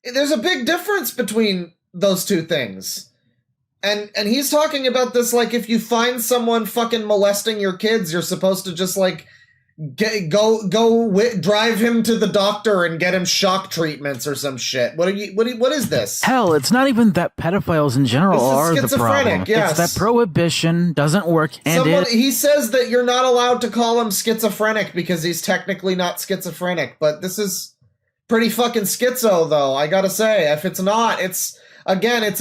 There's a big difference between those two things. And he's talking about this if you find someone fucking molesting your kids, you're supposed to just drive him to the doctor and get him shock treatments or some shit. What is this? Hell, it's not even that pedophiles in general are the problem. Yes. It's that prohibition doesn't work, and he says that you're not allowed to call him schizophrenic because he's technically not schizophrenic, but this is pretty fucking schizo, though, I gotta say. If it's not, it's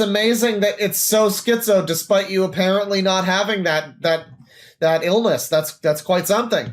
amazing that it's so schizo, despite you apparently not having that that illness. That's quite something.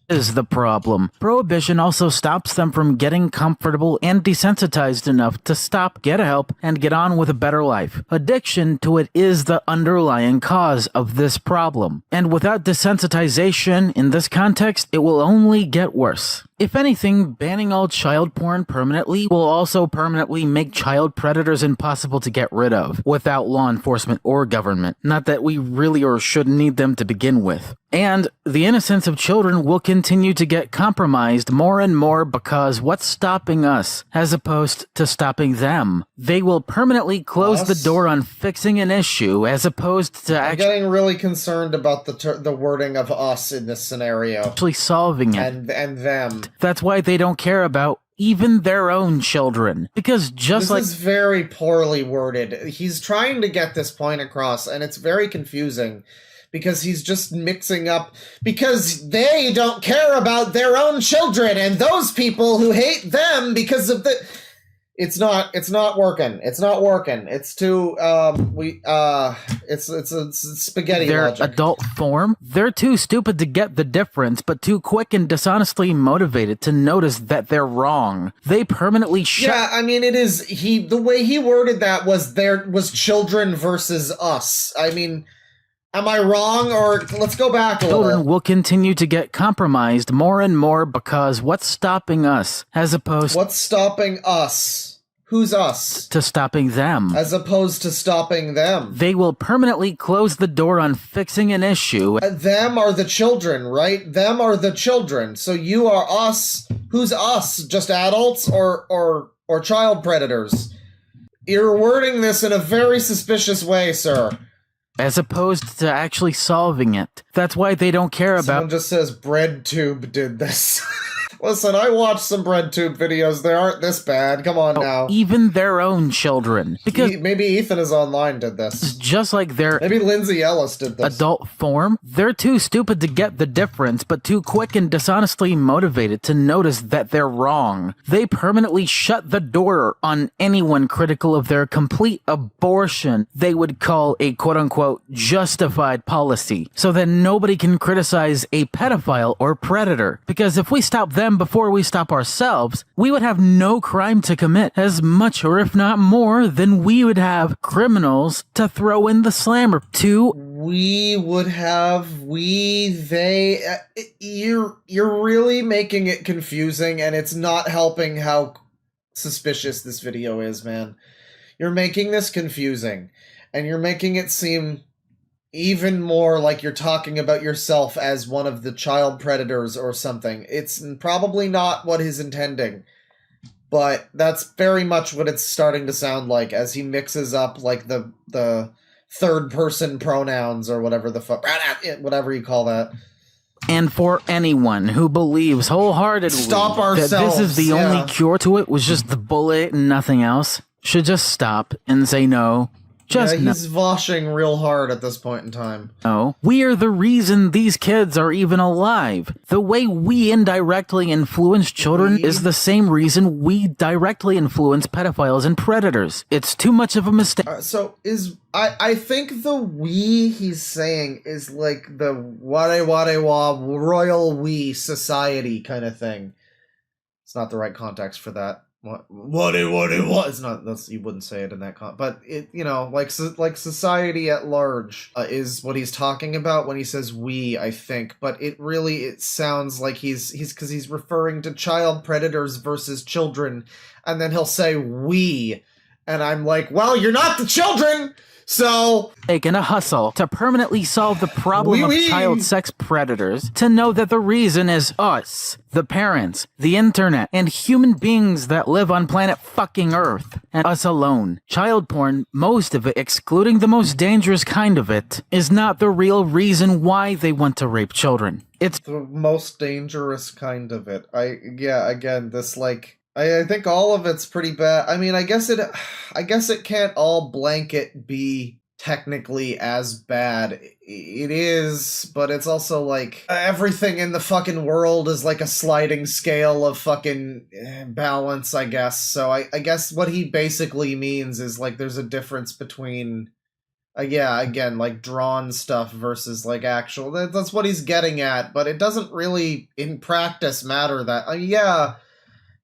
Is the problem. Prohibition also stops them from getting comfortable and desensitized enough to stop, get help, and get on with a better life. Addiction to it is the underlying cause of this problem. And without desensitization in this context, it will only get worse. If anything, banning all child porn permanently will also permanently make child predators impossible to get rid of without law enforcement or government. Not that we really or should need them to begin with. And the innocence of children will continue to get compromised more and more because what's stopping us as opposed to stopping them? They will permanently close the door on fixing an issue as opposed to I'm getting really concerned about the wording of us in this scenario. Actually solving it. And them. That's why they don't care about even their own children. Because just this is very poorly worded. He's trying to get this point across, and it's very confusing. Because he's just mixing up, because they don't care about their own children, and those people who hate them because of the... It's not working. It's not working. It's too, it's a spaghetti their logic. Adult form? They're too stupid to get the difference, but too quick and dishonestly motivated to notice that they're wrong. They permanently Yeah, I mean, it is, the way he worded that was children versus us. I mean... Am I wrong, or let's go back a little? Children will continue to get compromised more and more because what's stopping us, as opposed... What's stopping us? Who's us? To stopping them. As opposed to stopping them. They will permanently close the door on fixing an issue. Them are the children, right? Them are the children. So you are us. Who's us? Just adults or child predators? You're wording this in a very suspicious way, sir. As opposed to actually solving it. That's why they don't care about... Someone just says BreadTube did this. Listen, I watched some BreadTube videos. They aren't this bad. Come on now. Even their own children. Because... maybe Ethan is online did this. Just like their... Maybe Lindsay Ellis did this. Adult form? They're too stupid to get the difference, but too quick and dishonestly motivated to notice that they're wrong. They permanently shut the door on anyone critical of their complete abortion they would call a quote-unquote justified policy, so that nobody can criticize a pedophile or predator. Because if we stop them before we stop ourselves, we would have no crime to commit, as much or if not more than we would have criminals to throw in the slammer to. We would have, you're really making it confusing, and it's not helping how suspicious this video is, man. You're making this confusing, and you're making it seem even more like you're talking about yourself as one of the child predators or something. It's probably not what he's intending, but that's very much what it's starting to sound like as he mixes up like the third person pronouns or whatever the fuck, whatever you call that. And for anyone who believes wholeheartedly that this is the only cure to it was just the bullet and nothing else, should just stop and say no. He's voshing real hard at this point in time. No. We are the reason these kids are even alive. The way we indirectly influence children is the same reason we directly influence pedophiles and predators. It's too much of a mistake. I think the we he's saying is like the ware-ware-wa royal we society kind of thing. It's not the right context for that. What it's not, that's, you wouldn't say it in that but it, you know, like society at large is what he's talking about when he says we, I think, but it sounds like he's referring to child predators versus children, and then he'll say we, and I'm like, well, you're not the children, so... Taking a hustle to permanently solve the problem of child sex predators, to know that the reason is us, the parents, the internet, and human beings that live on planet fucking Earth, and us alone. Child porn, most of it, excluding the most dangerous kind of it, is not the real reason why they want to rape children. It's the most dangerous kind of it. Again, this like... I think all of it's pretty bad. I mean, I guess it can't all blanket be technically as bad. It is, but it's also like everything in the fucking world is like a sliding scale of fucking balance, I guess. So I guess what he basically means is like there's a difference between Yeah, again, like drawn stuff versus like actual. That's what he's getting at, but it doesn't really, in practice, matter that. Yeah,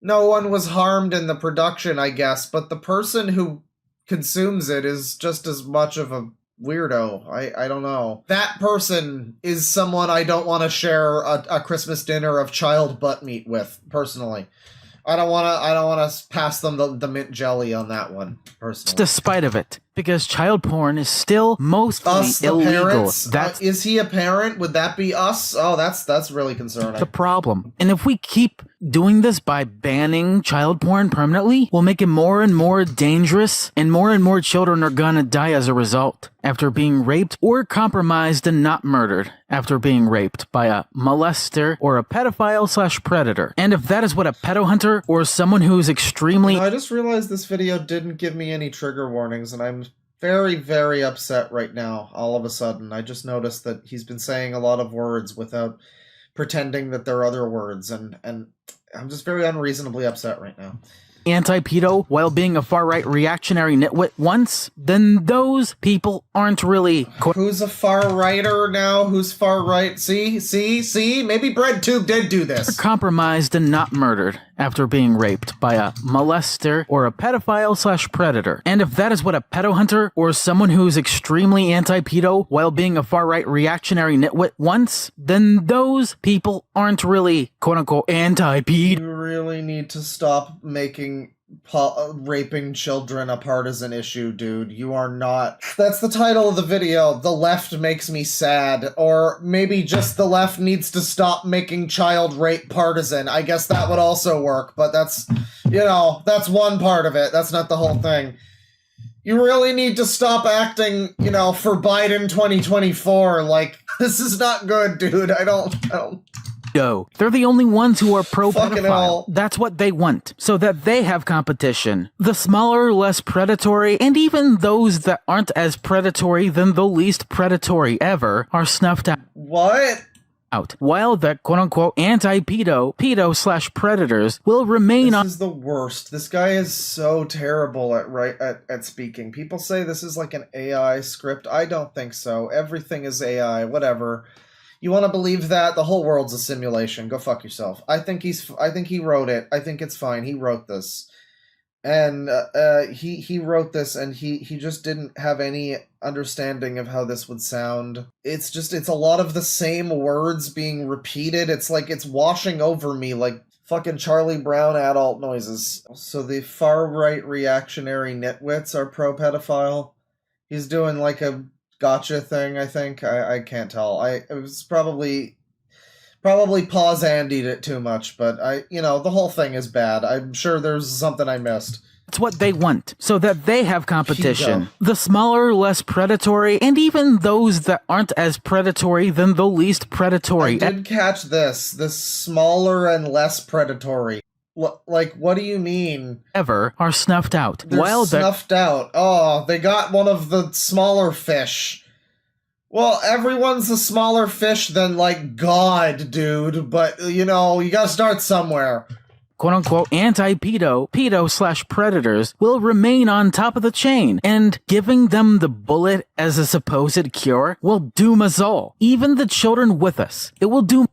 no one was harmed in the production, I guess, but the person who consumes it is just as much of a weirdo. I don't know. That person is someone I don't want to share a Christmas dinner of child butt meat with, personally. I don't want to pass them the mint jelly on that one, personally. Despite of it, because child porn is still mostly Us, the illegal. parents? That's Is he a parent? Would that be us? Oh, that's really concerning. the problem. And if we keep doing this by banning child porn permanently, we'll make it more and more dangerous, and more children are gonna die as a result after being raped or compromised and not murdered after being raped by a molester or a pedophile/predator. And if that is what a pedo hunter or someone who's extremely... I just realized this video didn't give me any trigger warnings, and I'm very, very upset right now, all of a sudden. I just noticed that he's been saying a lot of words without pretending that they're other words, and I'm just very unreasonably upset right now. Anti-pedo while being a far-right reactionary nitwit once, then those people aren't really... Who's a far-righter now? Who's far-right? See? Maybe BreadTube did do this. compromised and not murdered after being raped by a molester or a pedophile/predator. And if that is what a pedo hunter or someone who's extremely anti-pedo while being a far-right reactionary nitwit wants, then those people aren't really quote-unquote anti-pedo. You really need to stop making raping children a partisan issue, dude. You are not. That's the title of the video. The left makes me sad. Or maybe just the left needs to stop making child rape partisan. I guess that would also work, but that's, you know, that's one part of it. That's not the whole thing. You really need to stop acting, you know, for Biden 2024. Like, this is not good, dude. I don't. They're the only ones who are Fucking pro-pedophile. hell. That's what they want, so that they have competition. The smaller, less predatory, and even those that aren't as predatory than the least predatory ever are snuffed What? out, while the quote-unquote anti-pedo/predators will remain on. This is the worst. This guy is so terrible at speaking. People say this is like an AI script. I don't think so. Everything is AI, whatever. You want to believe that? The whole world's a simulation. Go fuck yourself. I think he wrote it. I think it's fine. He wrote this. And he wrote this, and he just didn't have any understanding of how this would sound. It's a lot of the same words being repeated. It's like it's washing over me like fucking Charlie Brown adult noises. So the far-right reactionary nitwits are pro-pedophile. He's doing like a gotcha thing, I think. I can't tell. It was probably pause Andy'd it too much, but the whole thing is bad. I'm sure there's something I missed. That's what they want, so that they have competition. Key-rah. The smaller, less predatory, and even those that aren't as predatory than the least predatory. I did catch this smaller and less predatory. Like, what do you mean? Ever are snuffed out. They're snuffed out. Oh, they got one of the smaller fish. Well, everyone's a smaller fish than, like, God, dude. But, you gotta start somewhere. Quote-unquote anti-pedo/predators will remain on top of the chain, and giving them the bullet as a supposed cure will doom us all. Even the children with us. It will doom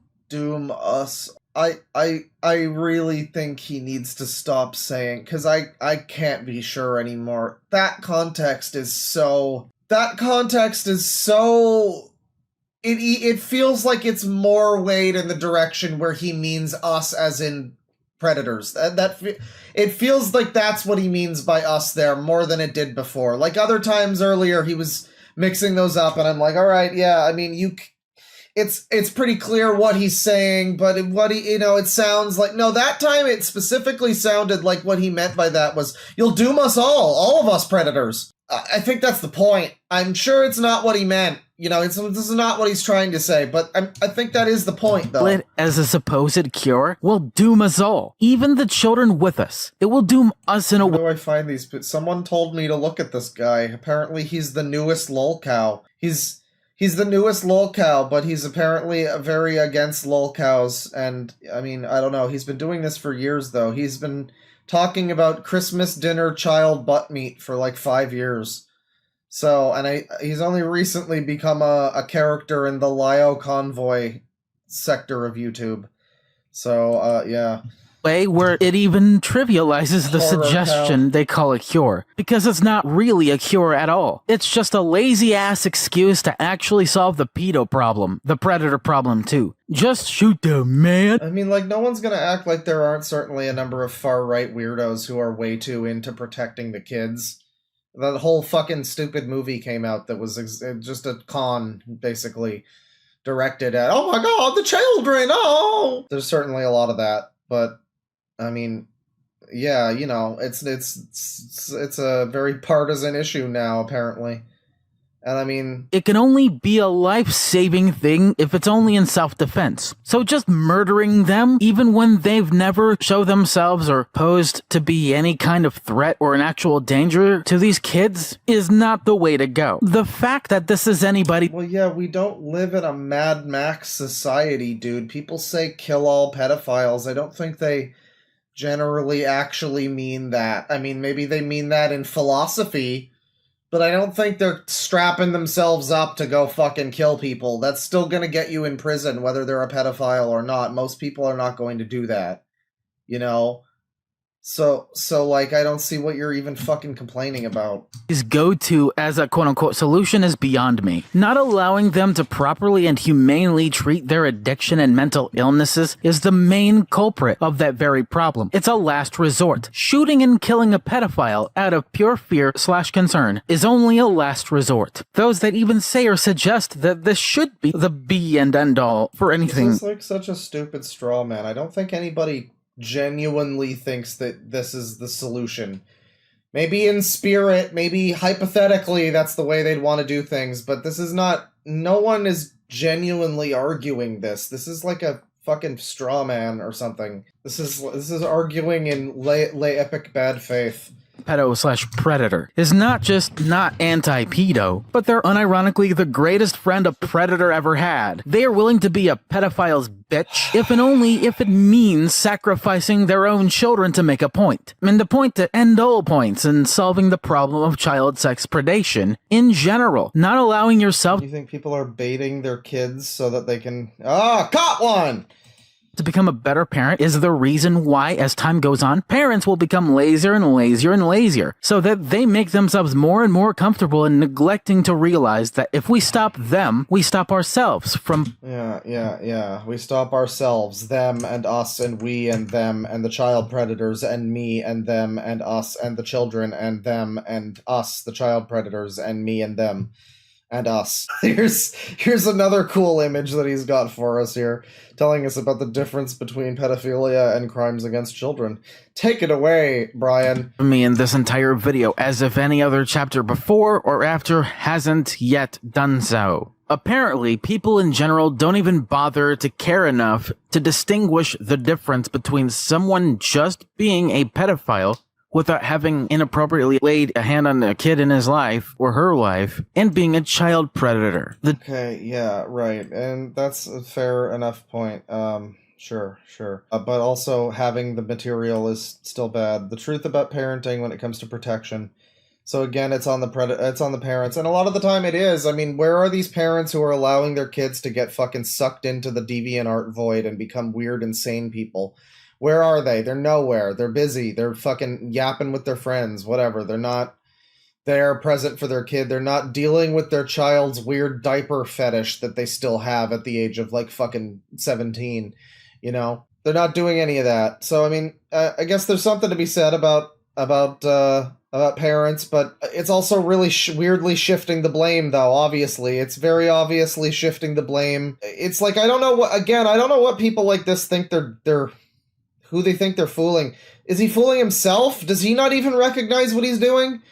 us. I really think he needs to stop saying, because I can't be sure anymore. That context is so... It feels like it's more weight in the direction where he means us as in predators. It feels like that's what he means by us there, more than it did before. Like other times earlier, he was mixing those up, and I'm like, all right, yeah, I mean, it's pretty clear what he's saying, but it sounds like... No, that time it specifically sounded like what he meant by that was, you'll doom us all of us predators. I think that's the point. I'm sure it's not what he meant. This is not what he's trying to say, but I think that is the point, though. It as a supposed cure will doom us all. Even the children with us. It will doom us in a way. Where do I find these? Someone told me to look at this guy. Apparently he's the newest lolcow. He's the newest lolcow, but he's apparently very against lolcows, and, I mean, I don't know. He's been doing this for years, though. He's been talking about Christmas dinner child butt meat for, like, 5 years. So, and he's only recently become a character in the Lio Convoy sector of YouTube. So, yeah. Way where it even trivializes the Horror suggestion cow. they call a cure, because it's not really a cure at all. It's just a lazy-ass excuse to actually solve the pedo problem, the predator problem too. Just shoot them, man. I mean, like, no one's gonna act like there aren't certainly a number of far-right weirdos who are way too into protecting the kids. That whole fucking stupid movie came out that was just a con, basically, directed at, oh my god, the children, oh! There's certainly a lot of that, but I mean, yeah, you know, it's a very partisan issue now, apparently. And I mean, it can only be a life-saving thing if it's only in self-defense. So just murdering them, even when they've never shown themselves or posed to be any kind of threat or an actual danger to these kids, is not the way to go. The fact that this is anybody... well, yeah, we don't live in a Mad Max society, dude. People say kill all pedophiles. I don't think they generally actually mean that. I mean, maybe they mean that in philosophy, but I don't think they're strapping themselves up to go fucking kill people. That's still gonna get you in prison, whether they're a pedophile or not. Most people are not going to do that, you know? So like, I don't see what you're even fucking complaining about. His go-to as a quote-unquote solution is beyond me. Not allowing them to properly and humanely treat their addiction and mental illnesses is the main culprit of that very problem. It's a last resort. Shooting and killing a pedophile out of pure fear/concern is only a last resort. Those that even say or suggest that this should be the be and end all for anything. This is like such a stupid straw man. I don't think anybody genuinely thinks that this is the solution. Maybe in spirit, maybe hypothetically, that's the way they'd want to do things, but this is not... no one is genuinely arguing this. This is like a fucking straw man or something. This is arguing in lay epic bad faith. Pedo/predator is not just not anti-pedo, but they're unironically the greatest friend a predator ever had. They are willing to be a pedophile's bitch if and only if it means sacrificing their own children to make a point. And the point to end all points in solving the problem of child sex predation in general. Not allowing yourself... you think people are baiting their kids so that they can... ah, caught one! to become a better parent is the reason why, as time goes on, parents will become lazier and lazier and lazier, so that they make themselves more and more comfortable in neglecting to realize that if we stop them, we stop ourselves from... Yeah. We stop ourselves, them and us and we and them and the child predators and me and them and us and the children and them and us, the child predators, and me and them. And us. Here's another cool image that he's got for us here, telling us about the difference between pedophilia and crimes against children. Take it away, Bryan. Me in this entire video, as if any other chapter before or after hasn't yet done so. Apparently, people in general don't even bother to care enough to distinguish the difference between someone just being a pedophile without having inappropriately laid a hand on a kid in his life, or her life, and being a child predator. Okay, yeah, right, and that's a fair enough point, sure. But also, having the material is still bad. The truth about parenting when it comes to protection. So again, it's on the parents, and a lot of the time it is. I mean, where are these parents who are allowing their kids to get fucking sucked into the DeviantArt void and become weird, insane people? Where are they? They're nowhere. They're busy. They're fucking yapping with their friends, whatever. They're not there present for their kid. They're not dealing with their child's weird diaper fetish that they still have at the age of, like, fucking 17, you know? They're not doing any of that. So, I mean, I guess there's something to be said about parents, but it's also really weirdly shifting the blame, though, obviously. It's very obviously shifting the blame. It's like, I don't know what people like this think they're who they think they're fooling. Is he fooling himself? Does he not even recognize what he's doing?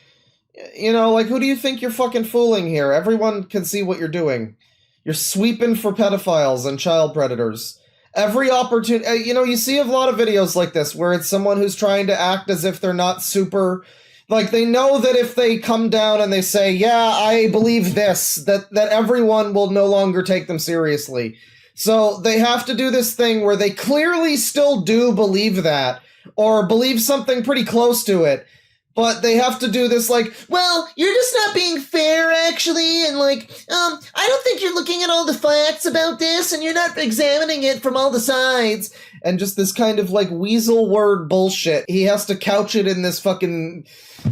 You know, like, who do you think you're fucking fooling here? Everyone can see what you're doing. You're sweeping for pedophiles and child predators. Every opportunity... you know, you see a lot of videos like this where it's someone who's trying to act as if they're not super... like, they know that if they come down and they say, yeah, I believe this, that everyone will no longer take them seriously. So they have to do this thing where they clearly still do believe that, or believe something pretty close to it, But they have to do this like, well, you're just not being fair, actually, and like, I don't think you're looking at all the facts about this, and you're not examining it from all the sides. And just this kind of like weasel word bullshit. He has to couch it in this fucking,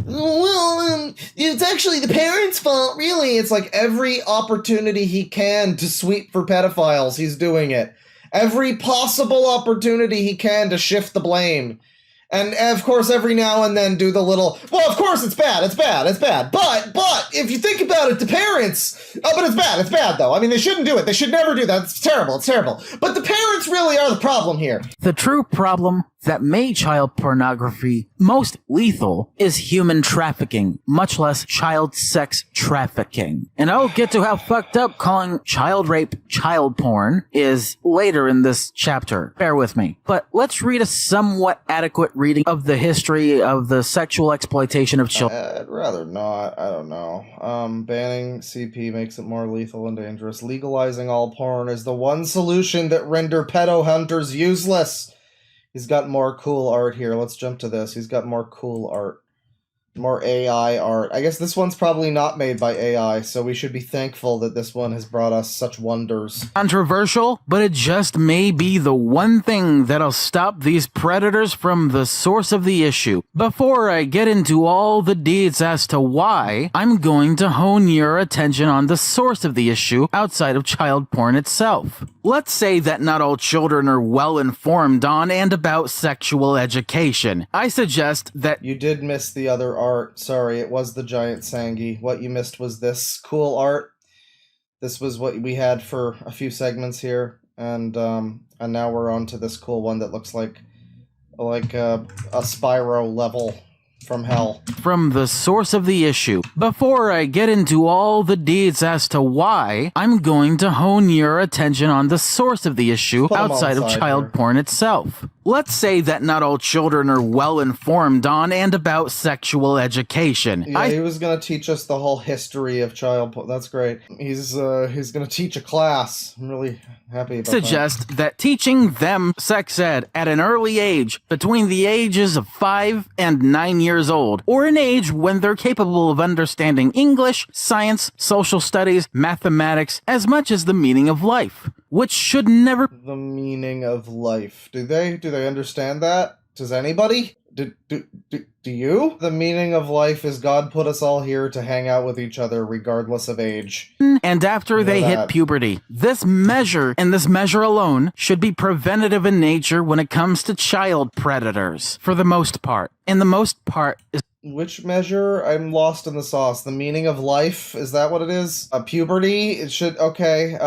well, it's actually the parents' fault, really. It's like every opportunity he can to sweep for pedophiles, he's doing it. Every possible opportunity he can to shift the blame. And, of course, every now and then do the little, well, of course it's bad, but, if you think about it, the parents, but it's bad, though. I mean, they shouldn't do it. They should never do that. It's terrible. But the parents really are the problem here. The true problem that made child pornography most lethal is human trafficking, much less child sex trafficking. And I'll get to how fucked up calling child rape child porn is later in this chapter. Bear with me. But let's read a somewhat adequate reading of the history of the sexual exploitation of children. I'd rather not. I don't know. Banning CP makes it more lethal and dangerous. Legalizing all porn is the one solution that render pedo hunters useless. He's got more cool art here. Let's jump to this. He's got more cool art. More AI art. I guess this one's probably not made by AI, so we should be thankful that this one has brought us such wonders. Controversial, but it just may be the one thing that'll stop these predators from the source of the issue. Before I get into all the deeds as to why, I'm going to hone your attention on the source of the issue outside of child porn itself. Let's say that not all children are well informed on and about sexual education. I suggest that you did miss the other art. Sorry, it was the giant Sangi. What you missed was this cool art. This was what we had for a few segments here, and now we're on to this cool one that looks like a Spyro level from hell. From the source of the issue. Before I get into all the deeds as to why, I'm going to hone your attention on the source of the issue outside of child porn itself. Let's say that not all children are well informed on and about sexual education. Yeah, he was going to teach us the whole history of child porn. That's great. He's going to teach a class. I'm really happy about that. Suggest that teaching them sex ed at an early age, between the ages of 5 and 9 years old, or an age when they're capable of understanding English, science, social studies, mathematics, as much as the meaning of life, which should never... The meaning of life. Do they understand that? Does anybody? Do you? The meaning of life is God put us all here to hang out with each other regardless of age. And after they hit puberty. This measure, and this measure alone, should be preventative in nature when it comes to child predators, for the most part. And the most part is... Which measure? I'm lost in the sauce. The meaning of life? Is that what it is? Puberty? It should... Okay,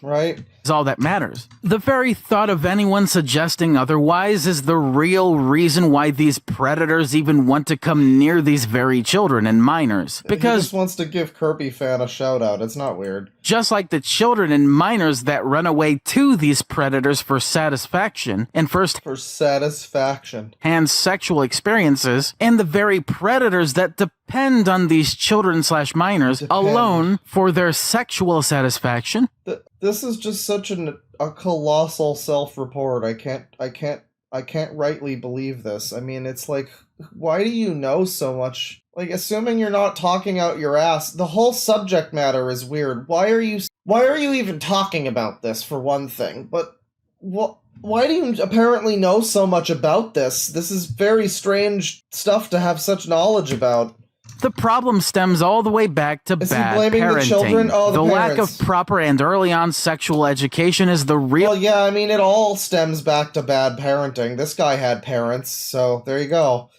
right? Is all that matters. The very thought of anyone suggesting otherwise is the real reason why these predators even want to come near these very children and minors. Because... He just wants to give Kirby fan a shout out. It's not weird. Just like the children and minors that run away to these predators for satisfaction and first-hand sexual experiences, and the very predators that depend on these children/minors alone for their sexual satisfaction. This is just such a colossal self-report. I can't rightly believe this. I mean, it's like, why do you know so much? Like, assuming you're not talking out your ass, the whole subject matter is weird. Why are you even talking about this, for one thing? But why do you apparently know so much about this? This is very strange stuff to have such knowledge about. The problem stems all the way back to bad parenting. The children? Oh, the lack of proper and early on sexual education is the real... Well, yeah, I mean, it all stems back to bad parenting. This guy had parents, so there you go.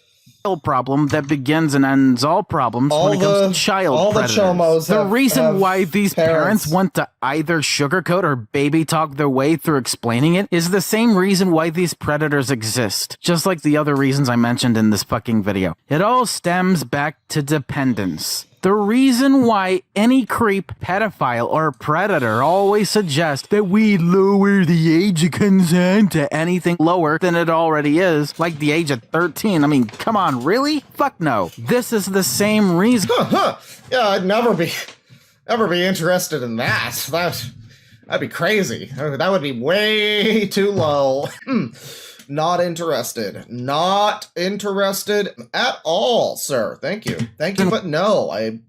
Problem that begins and ends all problems when it comes to child predators. The reason why these parents want to either sugarcoat or baby talk their way through explaining it is the same reason why these predators exist, just like the other reasons I mentioned in this fucking video. It all stems back to dependence. The reason why any creep, pedophile, or predator always suggests that we lower the age of consent to anything lower than it already is, like the age of 13. I mean, come on, really? Fuck no. This is the same reason. Yeah, I'd never be interested in that. That'd be crazy. That would be way too low. Not interested. Not interested at all, sir. Thank you. Thank you, but no. I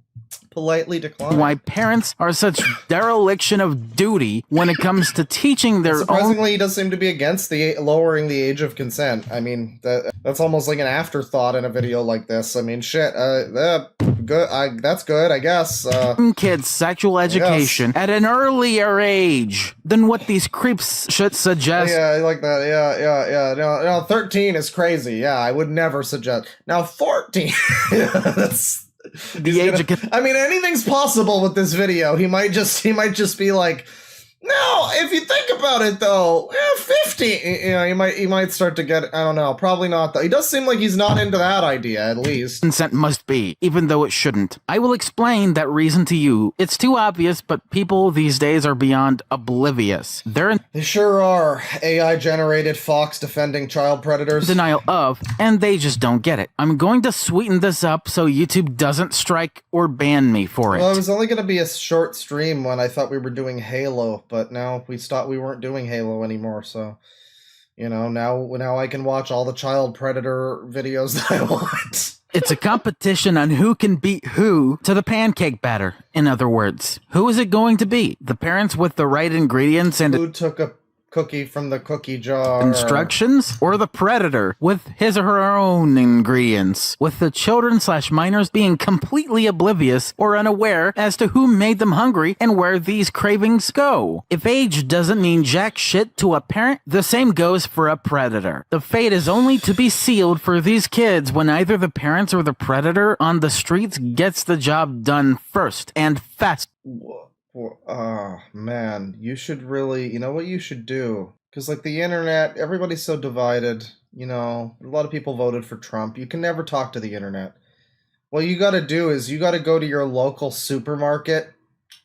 politely decline. Why parents are such dereliction of duty when it comes to teaching their Surprisingly, he does seem to be against the lowering the age of consent. I mean, that's almost like an afterthought in a video like this. I mean, shit. Good. That's good, I guess. Kids' sexual education at an earlier age than what these creeps should suggest. Yeah, I like that. Yeah. No, 13 is crazy. Yeah, I would never suggest. Now, 14. That's. I mean, anything's possible with this video. He might just be like, no, if you think about it though, 50. You know, he might start to get, I don't know, probably not though. He does seem like he's not into that idea, at least. Consent must be, even though it shouldn't. I will explain that reason to you. It's too obvious, but people these days are beyond oblivious. They sure are. AI-generated fox defending child predators. Denial of, and they just don't get it. I'm going to sweeten this up so YouTube doesn't strike or ban me for it. Well, it was only going to be a short stream when I thought we were doing Halo, but now we weren't doing Halo anymore, so you know, now I can watch all the child predator videos that I want. It's a competition on who can beat who to the pancake batter. In other words, who is it going to be? The parents with the right ingredients and who took a cookie from the cookie jar instructions, or the predator with his or her own ingredients, with the children/minors being completely oblivious or unaware as to who made them hungry and where these cravings go. If age doesn't mean jack shit to a parent, the same goes for a predator. The fate is only to be sealed for these kids when either the parents or the predator on the streets gets the job done first and fast. Oh, man, you should really, you know what you should do? Because, like, the internet, everybody's so divided, you know, a lot of people voted for Trump. You can never talk to the internet. What you gotta do is you gotta go to your local supermarket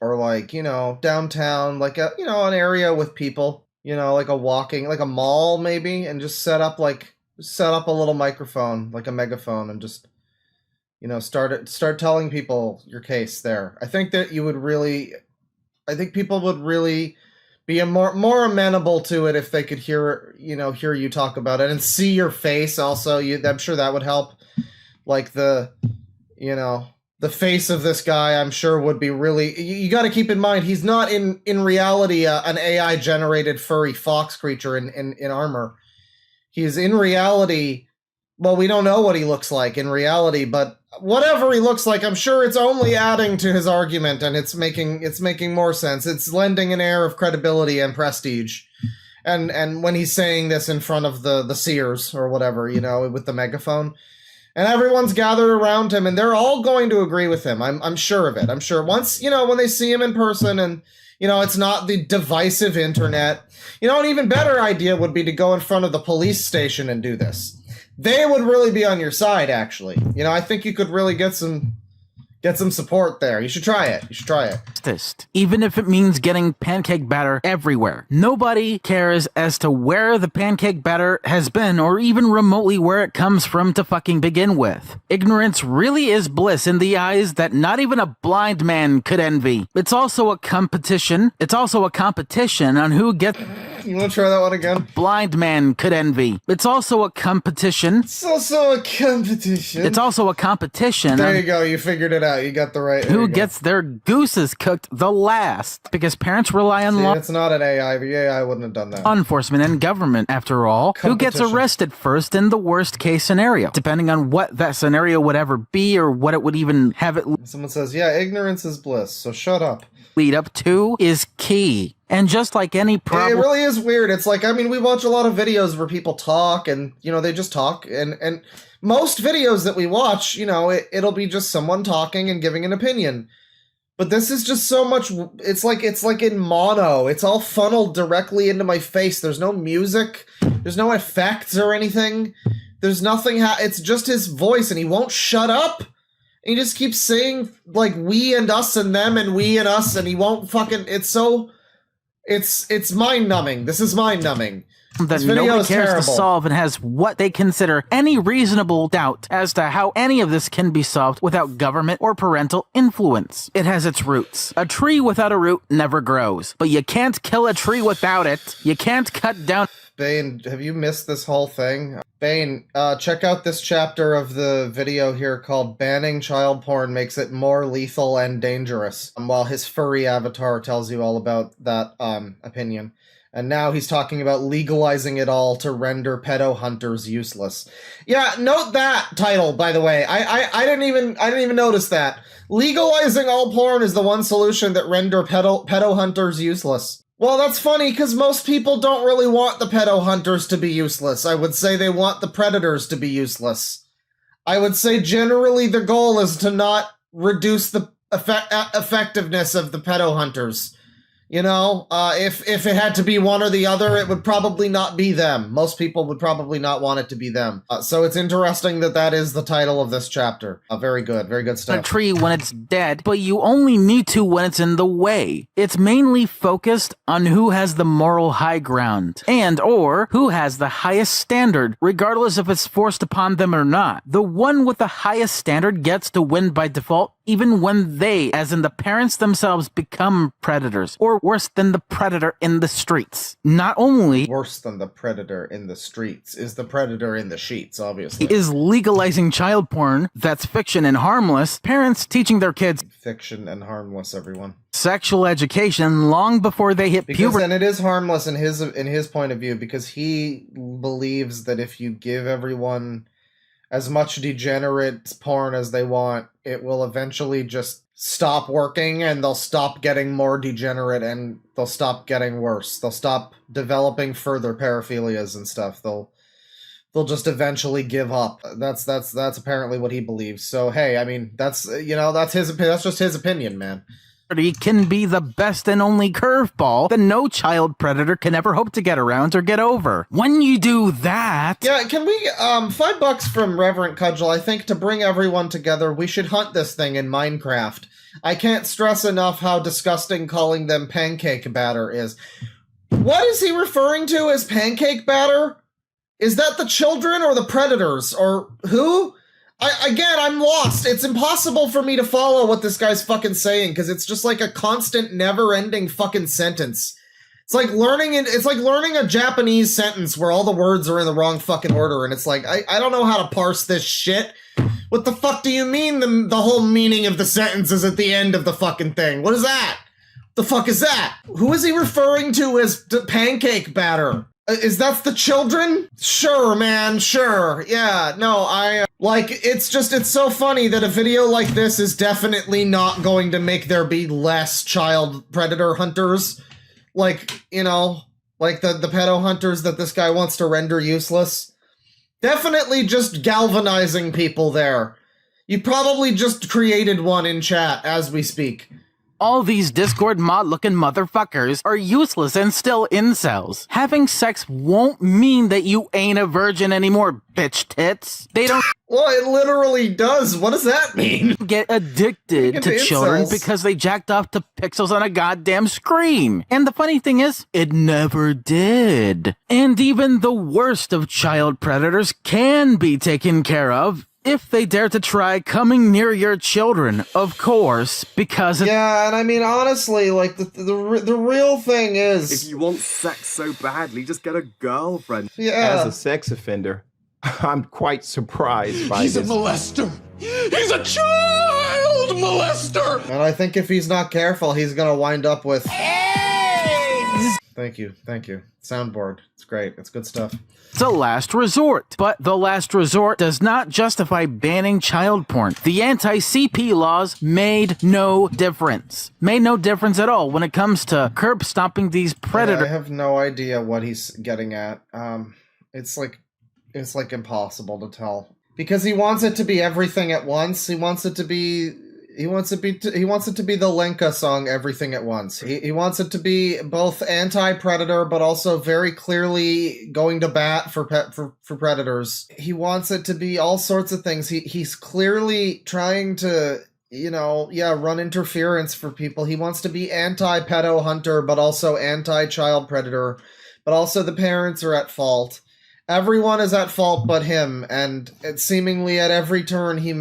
or, like, you know, downtown, like, an area with people, you know, like a mall maybe, and just set up a little microphone, like a megaphone, and just, you know, start telling people your case there. I think people would really be more amenable to it if they could hear you talk about it and see your face also. I'm sure that would help. Like the face of this guy, I'm sure would be really, you got to keep in mind, he's not in reality an AI generated furry fox creature in armor. He's in reality, well, we don't know what he looks like in reality, but whatever he looks like, I'm sure it's only adding to his argument, and it's making more sense. It's lending an air of credibility and prestige. And when he's saying this in front of the Sears or whatever, you know, with the megaphone, and everyone's gathered around him, and they're all going to agree with him. I'm sure of it. I'm sure once, you know, when they see him in person, and you know, it's not the divisive internet. You know, an even better idea would be to go in front of the police station and do this. They would really be on your side, actually. You know, I think you could really get some support there. You should try it. Even if it means getting pancake batter everywhere. Nobody cares as to where the pancake batter has been or even remotely where it comes from to fucking begin with. Ignorance really is bliss in the eyes that not even a blind man could envy. It's also a competition on who gets... You want to try that one again? Blind man could envy. It's also a competition. There you go. You figured it out. You got the right. Who gets their gooses cooked the last? Because parents rely on law. It's not an AI. The AI wouldn't have done that. Enforcement and government, after all. Who gets arrested first in the worst case scenario? Depending on what that scenario would ever be or what it would even have it. Someone says, yeah, ignorance is bliss, so shut up. Lead up to is key. And just like any problem... It really is weird. It's like, I mean, we watch a lot of videos where people talk and, you know, they just talk. And most videos that we watch, you know, it'll be just someone talking and giving an opinion. But this is just so much... It's like in mono. It's all funneled directly into my face. There's no music. There's no effects or anything. There's nothing... It's just his voice, and he won't shut up. And he just keeps saying, like, we and us and them and we and us, and he won't fucking... It's so... It's mind-numbing. This is mind-numbing. That nobody cares to solve and has what they consider any reasonable doubt as to how any of this can be solved without government or parental influence. It has its roots. A tree without a root never grows, but you can't kill a tree without it. You can't cut down... Bane, have you missed this whole thing? Bane, check out this chapter of the video here called Banning Child Porn Makes It More Lethal and Dangerous, while his furry avatar tells you all about that opinion. And now he's talking about legalizing it all to render pedo hunters useless. Yeah, note that title, by the way. I didn't even notice that. Legalizing all porn is the one solution that render pedo hunters useless. Well, that's funny, because most people don't really want the pedo hunters to be useless. I would say they want the predators to be useless. I would say generally the goal is to not reduce the effectiveness of the pedo hunters. You know, if it had to be one or the other, it would probably not be them. Most people would probably not want it to be them. So it's interesting that that is the title of this chapter. Very good stuff. A tree when it's dead, but you only need to when it's in the way. It's mainly focused on who has the moral high ground, and or who has the highest standard, regardless if it's forced upon them or not. The one with the highest standard gets to win by default, even when they, as in the parents themselves, become predators, or worse than the predator in the streets. Not only worse than the predator in the streets is the predator in the sheets, obviously. Is legalizing child porn that's fiction and harmless, parents teaching their kids fiction and harmless, everyone. Sexual education long before they hit puberty. And it is harmless in his point of view, because he believes that if you give everyone as much degenerate porn as they want, it will eventually just stop working, and they'll stop getting more degenerate, and they'll stop getting worse. They'll stop developing further paraphilias and stuff. They'll just eventually give up. That's apparently what he believes. So hey, I mean, that's just his opinion, man. Can be the best and only curveball that no child predator can ever hope to get around or get over. When you do that... Yeah, can we, $5 from Reverend Cudgel, I think to bring everyone together, we should hunt this thing in Minecraft. I can't stress enough how disgusting calling them pancake batter is. What is he referring to as pancake batter? Is that the children or the predators? Or who? I'm lost. It's impossible for me to follow what this guy's fucking saying, because it's just like a constant, never-ending fucking sentence. It's like learning a Japanese sentence where all the words are in the wrong fucking order, and it's like, I don't know how to parse this shit. What the fuck do you mean the whole meaning of the sentence is at the end of the fucking thing? What is that? The fuck is that? Who is he referring to as pancake batter? Is that the children? Sure, man, sure. Yeah, no, it's so funny that a video like this is definitely not going to make there be less child predator hunters. Like, you know, like the pedo hunters that this guy wants to render useless. Definitely just galvanizing people there. You probably just created one in chat as we speak. All these Discord mod-looking motherfuckers are useless and still incels. Having sex won't mean that you ain't a virgin anymore, bitch tits. They don't... Well, it literally does. What does that mean? Get addicted to children because they jacked off to pixels on a goddamn screen. And the funny thing is, it never did. And even the worst of child predators can be taken care of if they dare to try coming near your children, of course, because yeah, and I mean, honestly, like, the real thing is... If you want sex so badly, just get a girlfriend. Yeah. As a sex offender, I'm quite surprised by He's this. a molester! He's a child molester! And I think if he's not careful, he's gonna wind up with... AIDS! Thank you. Soundboard. It's great. It's good stuff. It's a last resort, but the last resort does not justify banning child porn. The anti-CP laws made no difference. Made no difference at all when it comes to curb stomping these predators. Yeah, I have no idea what he's getting at. It's like impossible to tell. Because he wants it to be everything at once. He wants it to be the Lenka song Everything at Once. He wants it to be both anti-predator but also very clearly going to bat for predators. He wants it to be all sorts of things. He's clearly trying to, run interference for people. He wants to be anti-pedo hunter but also anti-child predator, but also the parents are at fault. Everyone is at fault but him, and seemingly at every turn he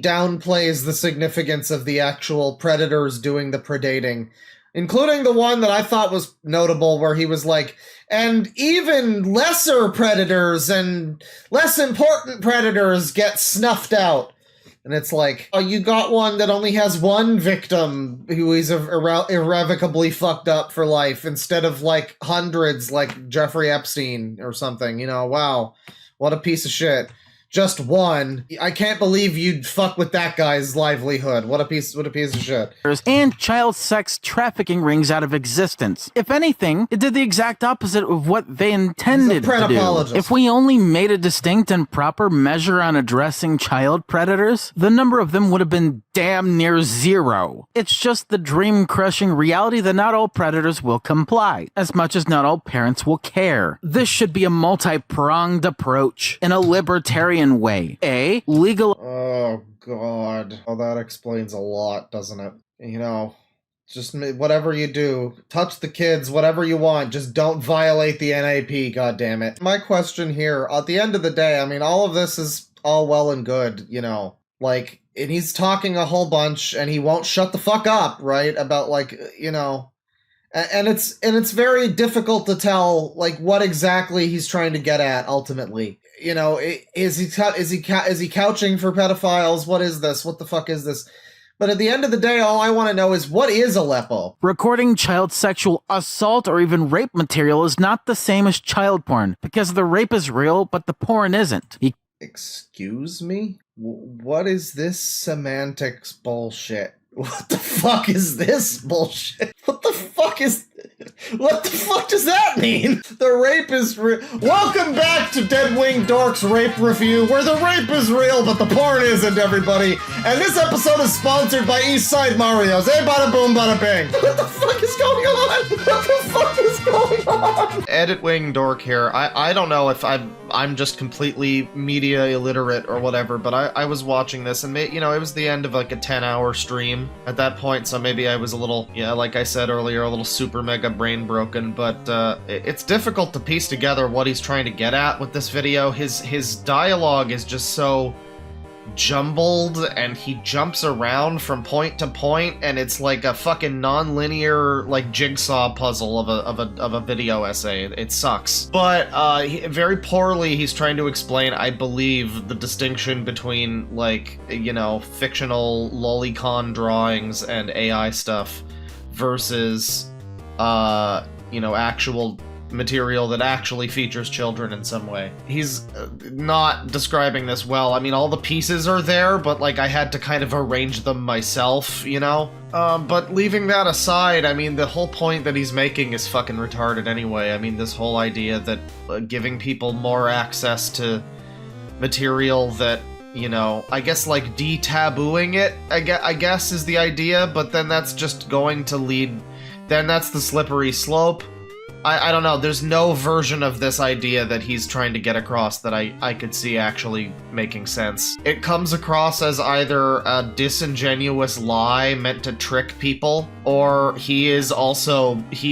downplays the significance of the actual predators doing the predating. including the one that I thought was notable where he was like, and even lesser predators and less important predators get snuffed out. And it's like, oh, you got one that only has one victim who is irrevocably fucked up for life instead of like hundreds like Jeffrey Epstein or something. You know, wow, what a piece of shit. Just one. I can't believe you'd fuck with that guy's livelihood. What a piece of shit. And child sex trafficking rings out of existence. If anything, it did the exact opposite of what they intended to do. If we only made a distinct and proper measure on addressing child predators, the number of them would have been damn near zero. It's just the dream-crushing reality that not all predators will comply, as much as not all parents will care. This should be a multi-pronged approach in a libertarian way. Legal. Oh, God. Oh, that explains a lot, doesn't it? You know, just whatever you do, touch the kids, whatever you want, just don't violate the NAP, goddammit. My question here, at the end of the day, I mean, all of this is all well and good, you know, like, and he's talking a whole bunch, and he won't shut the fuck up, right, about, like, you know, and it's very difficult to tell, like, what exactly he's trying to get at, ultimately. You know, is he couching for pedophiles? What is this? What the fuck is this? But at the end of the day, all I want to know is, what is Aleppo? Recording child sexual assault or even rape material is not the same as child porn, because the rape is real, but the porn isn't. Excuse me? What is this semantics bullshit? What the fuck is this bullshit? What the fuck does that mean? The rape is real. Welcome back to Dead Wing Dork's rape review, where the rape is real, but the porn isn't, everybody. And this episode is sponsored by East Side Mario's. Hey, bada boom, bada bing. What the fuck is going on? What the fuck is going on? Edit Wing Dork here. I don't know if I'm just completely media illiterate or whatever, but I was watching this, and you know, it was the end of like a 10-hour stream at that point, so maybe I was a little, yeah, like I said earlier, a little super mega brain broken, but it's difficult to piece together what he's trying to get at with this video. His dialogue is just so jumbled, and he jumps around from point to point, and it's like a fucking non-linear, like, jigsaw puzzle of a video essay. It sucks. But very poorly he's trying to explain, I believe, the distinction between, like, you know, fictional lolicon drawings and AI stuff versus you know, actual material that actually features children in some way. He's not describing this well. I mean, all the pieces are there, but, like, I had to kind of arrange them myself, you know? But leaving that aside, I mean, the whole point that he's making is fucking retarded anyway. I mean, this whole idea that giving people more access to material that, you know, I guess, like, de-tabooing it, I guess is the idea, but then that's just going to lead... Then that's the slippery slope. I don't know, there's no version of this idea that he's trying to get across that I could see actually making sense. It comes across as either a disingenuous lie meant to trick people, or he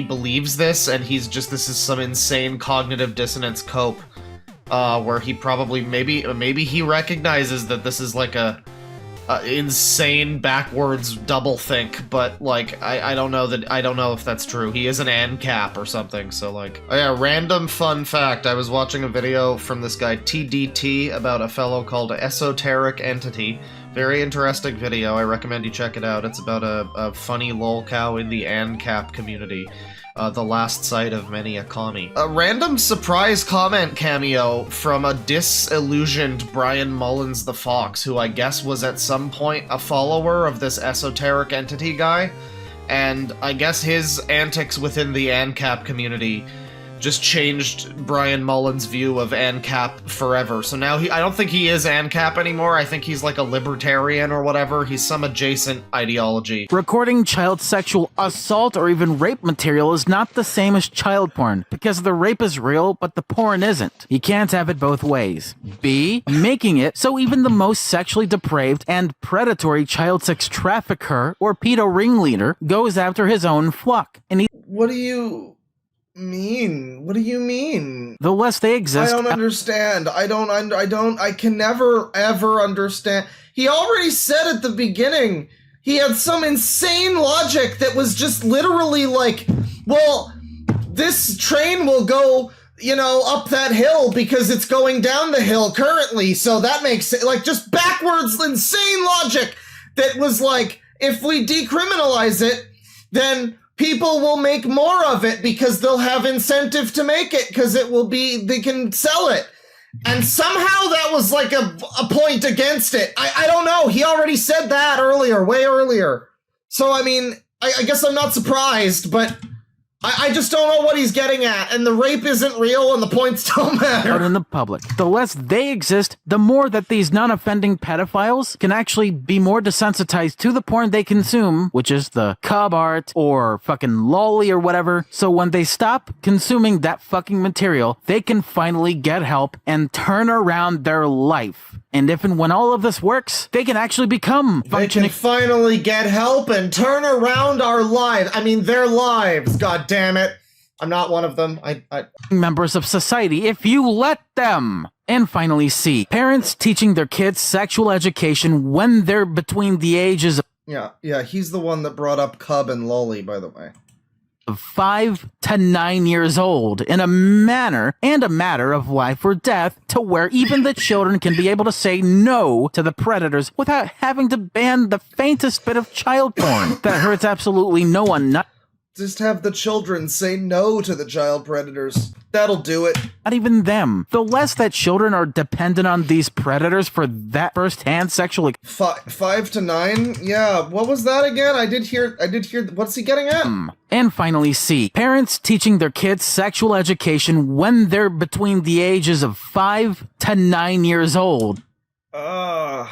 believes this, and this is some insane cognitive dissonance cope, where he probably, maybe he recognizes that this is like a insane backwards double think, but like I don't know if that's true. He is an ANCAP or something, so like, oh yeah, random fun fact, I was watching a video from this guy TDT about a fellow called Esoteric Entity. Very interesting video, I recommend you check it out. It's about a funny lolcow in the ANCAP community. The last sight of many a commie. A random surprise comment cameo from a disillusioned Bryan Mullins the Fox, who I guess was at some point a follower of this esoteric entity guy, and I guess his antics within the ANCAP community just changed Bryan Mullins' view of ANCAP forever. So now I don't think he is ANCAP anymore. I think he's like a libertarian or whatever. He's some adjacent ideology. Recording child sexual assault or even rape material is not the same as child porn, because the rape is real, but the porn isn't. You can't have it both ways. B, making it so even the most sexually depraved and predatory child sex trafficker or pedo ringleader goes after his own flock. And what do you mean? What do you mean? The less they exist... I don't understand. I can never, ever understand. He already said at the beginning he had some insane logic that was just literally like, well, this train will go, you know, up that hill because it's going down the hill currently, so that makes it, like, just backwards insane logic that was like, if we decriminalize it, then people will make more of it because they'll have incentive to make it because it will be, they can sell it. And somehow that was like a point against it. I don't know. He already said that earlier, way earlier. So, I mean, I guess I'm not surprised, but I just don't know what he's getting at. And the rape isn't real and the points don't matter. Out in the public. The less they exist, the more that these non-offending pedophiles can actually be more desensitized to the porn they consume, which is the cub art or fucking lolly or whatever. So when they stop consuming that fucking material, they can finally get help and turn around their life. And if and when all of this works, they can actually become functioning. They can finally get help and turn around our lives. I mean, their lives, god damn it. I'm not one of them. I members of society if you let them. And finally, C. Parents teaching their kids sexual education when they're between the ages of... Yeah, he's the one that brought up Cub and Lolly, by the way. Of 5 to 9 years old in a manner and a matter of life or death to where even the children can be able to say no to the predators without having to ban the faintest bit of child porn that hurts absolutely no one. Just have the children say no to the child predators. That'll do it. Not even them. The less that children are dependent on these predators for that first-hand sexual... 5 to 9? Yeah, what was that again? I did hear, what's he getting at? And finally, C. Parents teaching their kids sexual education when they're between the ages of 5 to 9 years old. Right.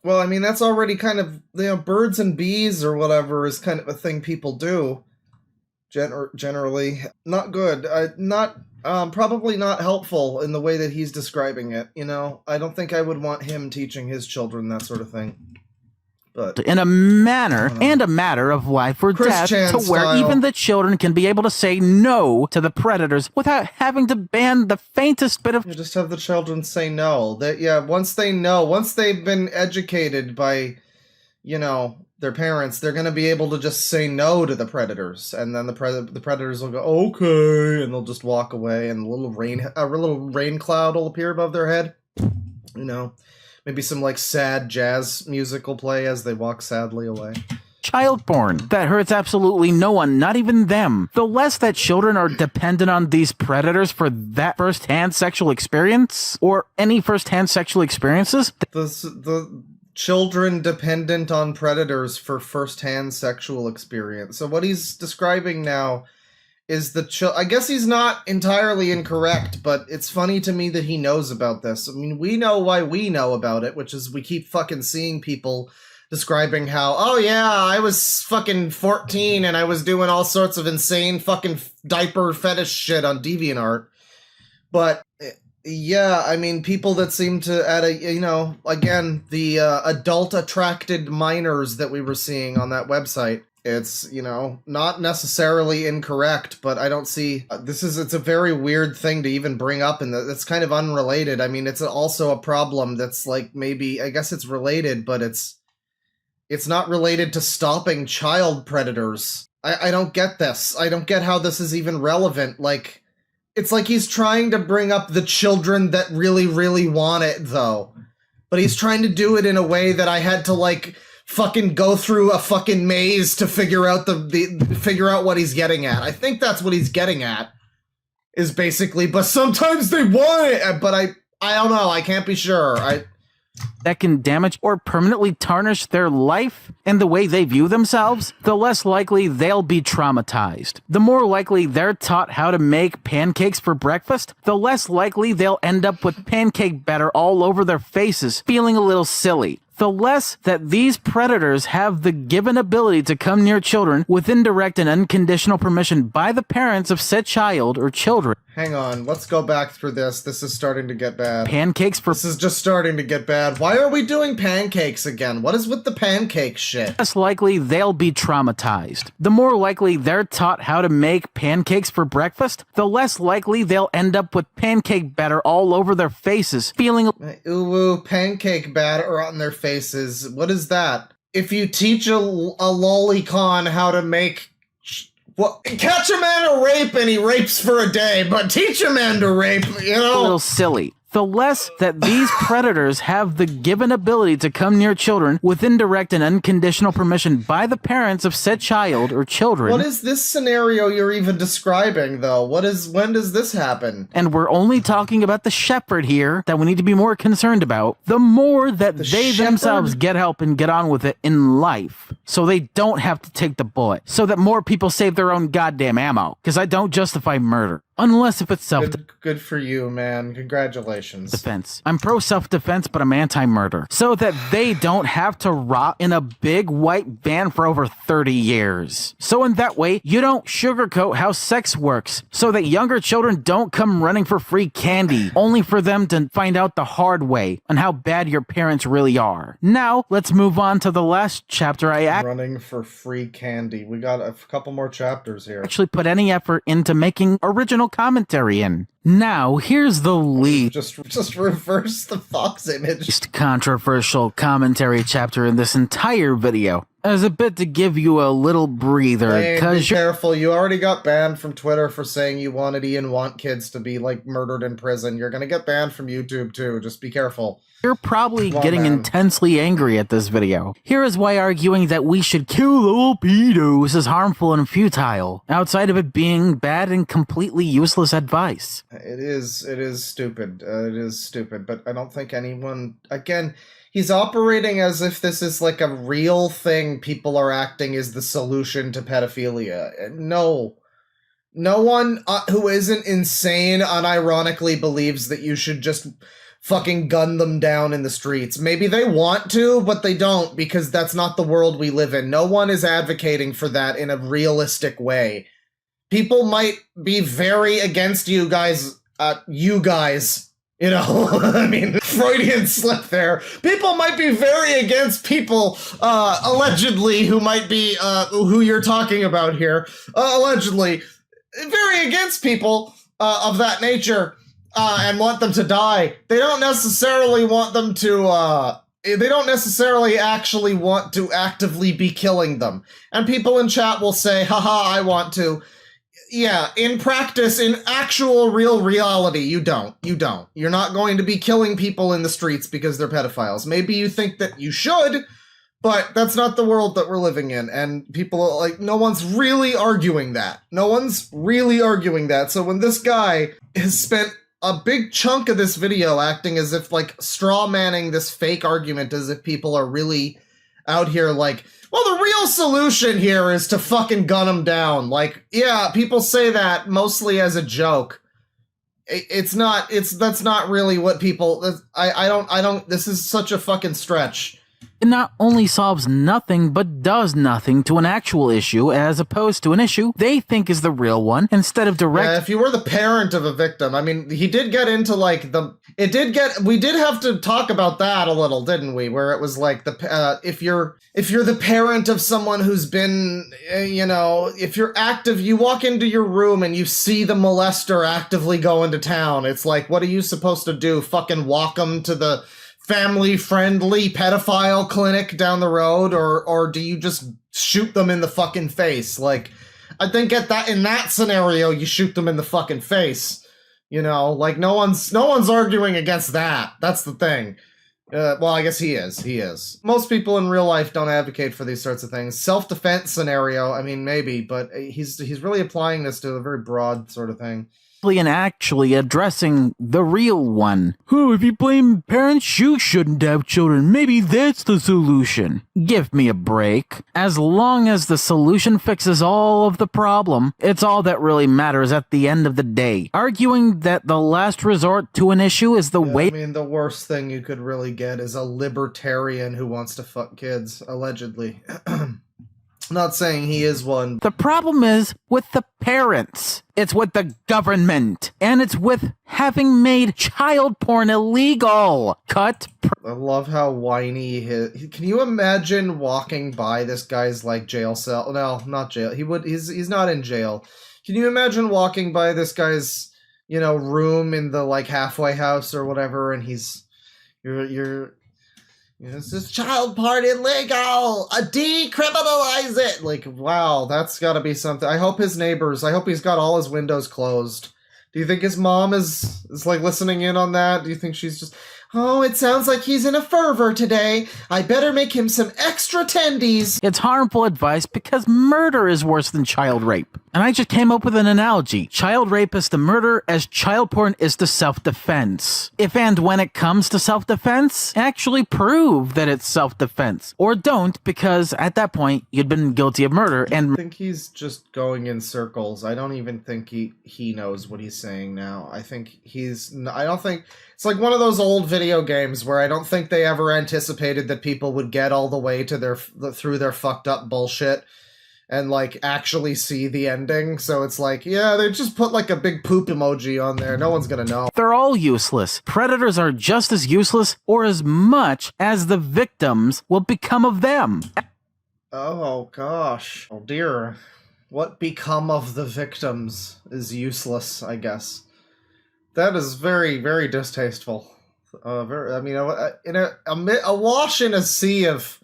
Well, I mean, that's already kind of, you know, birds and bees or whatever is kind of a thing people do. Generally. Not good. Probably not helpful in the way that he's describing it, you know? I don't think I would want him teaching his children that sort of thing. But in a manner and a matter of life or death to where even the children can be able to say no to the predators without having to ban the faintest bit of... You just have the children say no. Once they know, once they've been educated by, you know, their parents, they're going to be able to just say no to the predators. And then the predators will go, okay, and they'll just walk away and a little rain cloud will appear above their head. You know? Maybe some, like, sad jazz music will play as they walk sadly away. Child porn that hurts absolutely no one, not even them. The less that children are dependent on these predators for that first-hand sexual experience, or any first-hand sexual experiences... The children dependent on predators for first-hand sexual experience. So what he's describing now... is I guess he's not entirely incorrect, but it's funny to me that he knows about this. I mean, we know why we know about it, which is we keep fucking seeing people describing how, oh yeah, I was fucking 14 and I was doing all sorts of insane fucking diaper fetish shit on DeviantArt. But, yeah, I mean, people that seem to, you know, again, the adult-attracted minors that we were seeing on that website, it's, you know, not necessarily incorrect, but I don't see... it's a very weird thing to even bring up, and that's kind of unrelated. I mean, it's also a problem that's, like, maybe... I guess it's related, but it's not related to stopping child predators. I don't get this. I don't get how this is even relevant. Like, it's like he's trying to bring up the children that really, really want it, though. But he's trying to do it in a way that I had to, like... fucking go through a fucking maze to figure out figure out what he's getting at. I think that's what he's getting at, is basically, but sometimes they want it, but I don't know, I can't be sure. That can damage or permanently tarnish their life and the way they view themselves, the less likely they'll be traumatized. The more likely they're taught how to make pancakes for breakfast, the less likely they'll end up with pancake batter all over their faces, feeling a little silly. The less that these predators have the given ability to come near children with indirect and unconditional permission by the parents of said child or children. Hang on, let's go back through this. This is starting to get bad. Pancakes for... This is just starting to get bad. Why are we doing pancakes again? What is with the pancake shit? Less likely they'll be traumatized. The more likely they're taught how to make pancakes for breakfast, the less likely they'll end up with pancake batter all over their faces, feeling... Ooh, pancake batter on their faces. cases. What is that? If you teach a lolicon how to make... Well, catch a man to rape and he rapes for a day, but teach a man to rape, you know? A little silly. The less that these predators have the given ability to come near children with indirect and unconditional permission by the parents of said child or children. What is this scenario you're even describing, though? When does this happen? And we're only talking about the shepherd here that we need to be more concerned about. The more that they themselves get help and get on with it in life, so they don't have to take the bullet, so that more people save their own goddamn ammo. Because I don't justify murder. Unless if it's self-defense. Good for you, man. Congratulations. I'm pro self-defense, but I'm anti-murder. So that they don't have to rot in a big white van for over 30 years. So in that way, you don't sugarcoat how sex works. So that younger children don't come running for free candy, only for them to find out the hard way on how bad your parents really are. Now, let's move on to the last chapter running for free candy. We got a couple more chapters here. Actually put any effort into making original commentary in. Now, here's the least just reverse the fox image. Controversial commentary chapter in this entire video. As a bit to give you a little breather, Hey, be careful. You already got banned from Twitter for saying you wanted Ian want kids to be, like, murdered in prison. You're gonna get banned from YouTube, too. Just be careful. You're probably getting intensely angry at this video. Here is why arguing that we should kill little pedos is harmful and futile, outside of it being bad and completely useless advice. It is stupid. It is stupid, but I don't think anyone... Again... He's operating as if this is like a real thing people are acting is the solution to pedophilia. No. No one who isn't insane unironically believes that you should just fucking gun them down in the streets. Maybe they want to, but they don't, because that's not the world we live in. No one is advocating for that in a realistic way. People might be very against you guys. You know, I mean, Freudian slip there. People might be very against people, allegedly, who might be, who you're talking about here. Allegedly. Very against people, of that nature, and want them to die. They don't necessarily want them to, they don't necessarily actually want to actively be killing them. And people in chat will say, haha, I want to. Yeah, in practice, in actual real reality, you don't. You don't. You're not going to be killing people in the streets because they're pedophiles. Maybe you think that you should, but that's not the world that we're living in. And people are like, no one's really arguing that. No one's really arguing that. So when this guy has spent a big chunk of this video acting as if, like, straw manning this fake argument as if people are really out here like, well, the real solution here is to fucking gun them down. Like, yeah, people say that mostly as a joke. That's not really what people, this is such a fucking stretch. It not only solves nothing, but does nothing to an actual issue, as opposed to an issue they think is the real one, instead of direct... Yeah, if you were the parent of a victim, I mean, he did get into, like, we did have to talk about that a little, didn't we? Where it was, like, if you're the parent of someone who's been, you know, if you're active, you walk into your room and you see the molester actively go into town, it's like, what are you supposed to do? Fucking walk them to the family-friendly pedophile clinic down the road, or do you just shoot them in the fucking face? Like, I think in that scenario, you shoot them in the fucking face. You know, like, no one's arguing against that. That's the thing. Well, I guess he is. Most people in real life don't advocate for these sorts of things. Self-defense scenario, I mean, maybe, but he's really applying this to a very broad sort of thing. And actually addressing the real one. Oh, if you blame parents, you shouldn't have children. Maybe that's the solution. Give me a break. As long as the solution fixes all of the problem, it's all that really matters at the end of the day. Arguing that the last resort to an issue is the way... I mean, the worst thing you could really get is a libertarian who wants to fuck kids, allegedly. Not saying he is one. The problem is with the parents. It's with the government. And it's with having made child porn illegal. I love how whiny can you imagine walking by this guy's, like, jail cell? No, not jail. He's not in jail. Can you imagine walking by this guy's, you know, room in the, like, halfway house or whatever, and This is child porn illegal! Decriminalize it! Like, wow, that's gotta be something. I hope he's got all his windows closed. Do you think his mom is like listening in on that? Do you think she's just, oh, it sounds like he's in a fervor today. I better make him some extra tendies. It's harmful advice because murder is worse than child rape. And I just came up with an analogy. Child rape is to murder as child porn is to self-defense. If and when it comes to self-defense, actually prove that it's self-defense. Or don't, because at that point, you'd been guilty of murder and— I think he's just going in circles. I don't even think he knows what he's saying now. I don't think it's like one of those old video games where I don't think they ever anticipated that people would get all the way to through their fucked up bullshit and like actually see the ending. So it's like, yeah, they just put like a big poop emoji on there. No one's gonna know. They're all useless. Predators are just as useless or as much as the victims will become of them. Oh gosh. Oh dear. What become of the victims is useless, I guess. That is very, very distasteful. Awash in a sea of...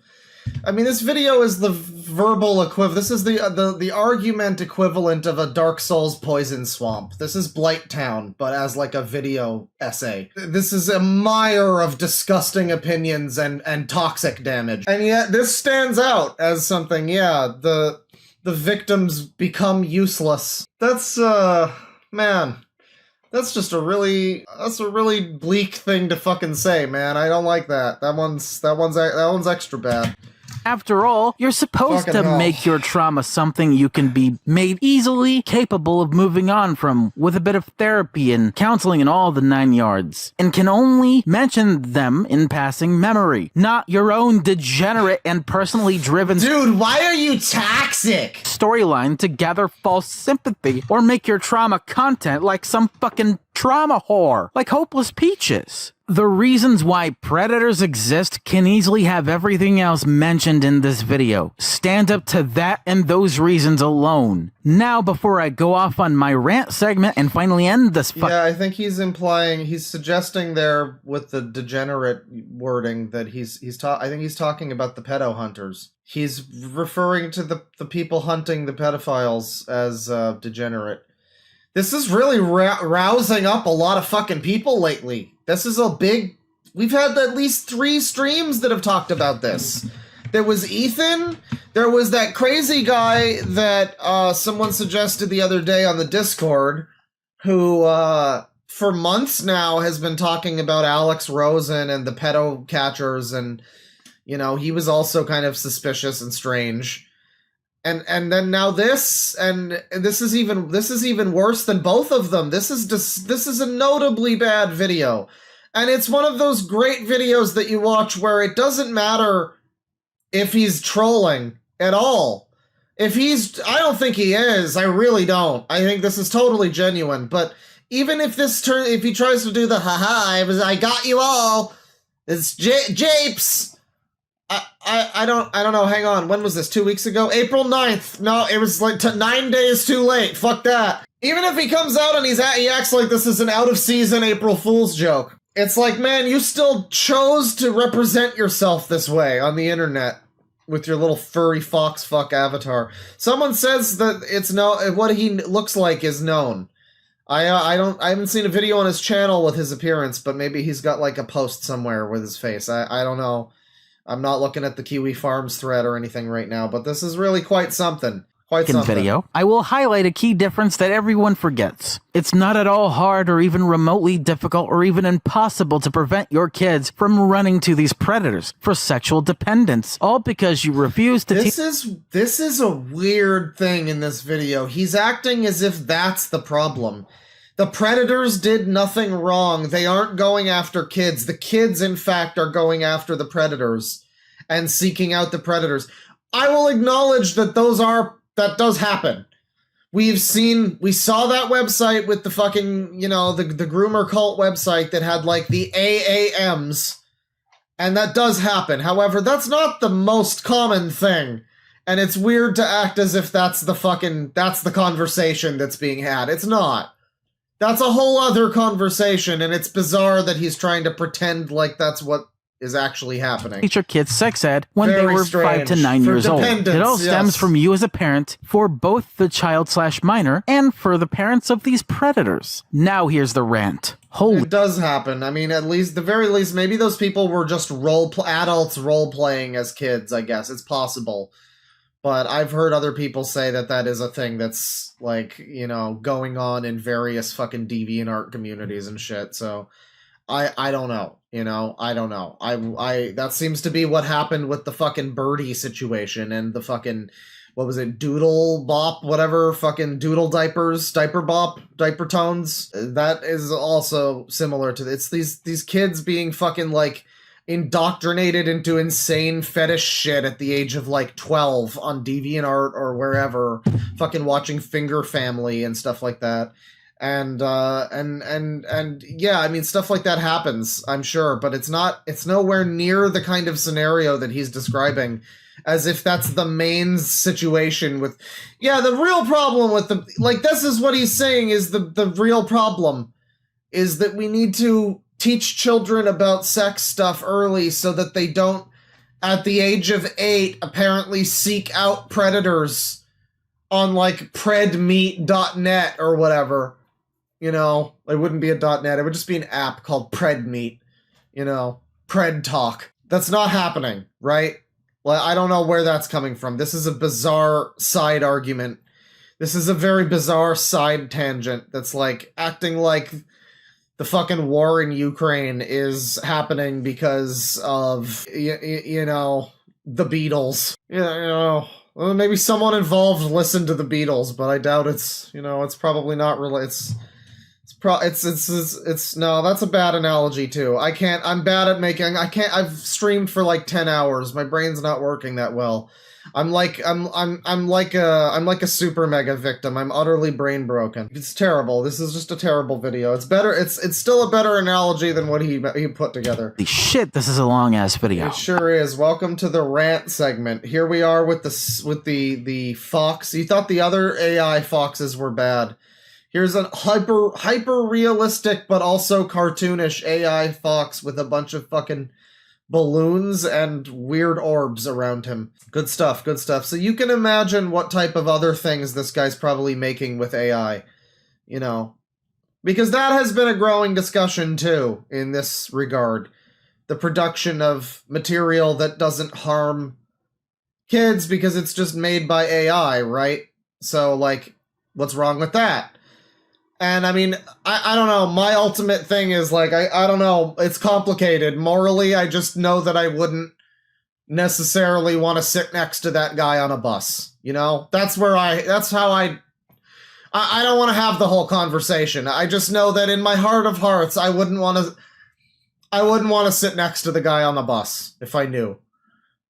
I mean, this video is the verbal equivalent. This is the argument equivalent of a Dark Souls poison swamp. This is Blight Town, but as like a video essay. This is a mire of disgusting opinions and toxic damage. And yet, this stands out as something, yeah, the victims become useless. That's, man... That's just a really bleak thing to fucking say, man. I don't like that. That one's extra bad. After all, you're supposed to make your trauma something you can be made easily capable of moving on from with a bit of therapy and counseling and all the 9 yards, and can only mention them in passing memory, not your own degenerate and personally driven— Dude, why are you toxic? —storyline to gather false sympathy or make your trauma content like some fucking trauma whore, like Hopeless Peaches. The reasons why predators exist can easily have everything else mentioned in this video. Stand up to that and those reasons alone. Now, before I go off on my rant segment and finally end this Yeah, I think he's suggesting there with the degenerate wording that I think he's talking about the pedo hunters. He's referring to the people hunting the pedophiles as degenerate. This is really rousing up a lot of fucking people lately. This is a big... We've had at least 3 streams that have talked about this. There was Ethan. There was that crazy guy that someone suggested the other day on the Discord, who for months now has been talking about Alex Rosen and the pedo catchers, and you know, he was also kind of suspicious and strange. And then now this, and this is even worse than both of them. This is a notably bad video. And it's one of those great videos that you watch where it doesn't matter if he's trolling at all. I don't think he is. I really don't. I think this is totally genuine. But even if he tries to do the haha, I got you all, it's japes. I don't know. Hang on. When was this? 2 weeks ago? April 9th. No, it was like 9 days too late. Fuck that. Even if he comes out and he acts like this is an out-of-season April Fool's joke. It's like, man, you still chose to represent yourself this way on the internet with your little furry fox fuck avatar. Someone says that what he looks like is known. I haven't seen a video on his channel with his appearance, but maybe he's got like a post somewhere with his face. I don't know. I'm not looking at the Kiwi Farms thread or anything right now, but this is really quite something. Video, I will highlight a key difference that everyone forgets. It's not at all hard or even remotely difficult or even impossible to prevent your kids from running to these predators for sexual dependence, all because you refuse to This is a weird thing in this video. He's acting as if that's the problem. The predators did nothing wrong. They aren't going after kids. The kids, in fact, are going after the predators and seeking out the predators. I will acknowledge that that does happen. We saw that website with the fucking, the groomer cult website that had like the AAMs, and that does happen. However, that's not the most common thing. And it's weird to act as if that's the conversation that's being had. It's not. That's a whole other conversation, and it's bizarre that he's trying to pretend like that's what is actually happening. Teach your kids sex ed when Very they were 5 to strange. 9 For years old. It all dependents, stems yes. from you as a parent for both the child/minor and for the parents of these predators. Now here's the rant. Holy It does happen. I mean, at least, the very least, maybe those people were just adults role-playing as kids, I guess. It's possible. But I've heard other people say that that is a thing that's, like, you know, going on in various fucking DeviantArt communities and shit, so I don't know, you know, I don't know. I that seems to be what happened with the fucking Birdie situation and the fucking, what was it, Doodle Bop, whatever, fucking Doodle Diapers, Diaper Bop, Diaper Tones. That is also similar to, it's these kids being fucking, like, indoctrinated into insane fetish shit at the age of, like, 12 on DeviantArt or wherever, fucking watching Finger Family and stuff like that. And yeah, I mean, stuff like that happens, I'm sure, but it's nowhere near the kind of scenario that he's describing, as if that's the main situation with, yeah, the real problem with the, like, this is what he's saying is the real problem, is that we need to teach children about sex stuff early so that they don't, at the age of 8, apparently seek out predators on, like, predmeat.net or whatever. You know, it wouldn't be a .net, it would just be an app called Predmeat. You know, Pred Talk. That's not happening, right? Well, I don't know where that's coming from. This is a bizarre side argument. This is a very bizarre side tangent that's, like, acting like the fucking war in Ukraine is happening because of, you know, the Beatles. You know, well, maybe someone involved listened to the Beatles, but I doubt it's, you know, it's probably not really, it's no, that's a bad analogy too. I'm bad at I've streamed for like 10 hours. My brain's not working that well. I'm like a super mega victim. I'm utterly brain broken. It's terrible. This is just a terrible video. It's better. It's still a better analogy than what he put together. Holy shit, this is a long ass video. It sure is. Welcome to the rant segment. Here we are with the fox. You thought the other AI foxes were bad. Here's a hyper realistic but also cartoonish AI fox with a bunch of fucking balloons and weird orbs around him. Good stuff, good stuff. So you can imagine what type of other things this guy's probably making with AI, you know. Because that has been a growing discussion too, in this regard. The production of material that doesn't harm kids because it's just made by AI, right? So, like, what's wrong with that? And I mean, I don't know, my ultimate thing is, like, I don't know, it's complicated. Morally, I just know that I wouldn't necessarily want to sit next to that guy on a bus, you know? That's how I don't want to have the whole conversation. I just know that in my heart of hearts, I wouldn't want to sit next to the guy on the bus if I knew.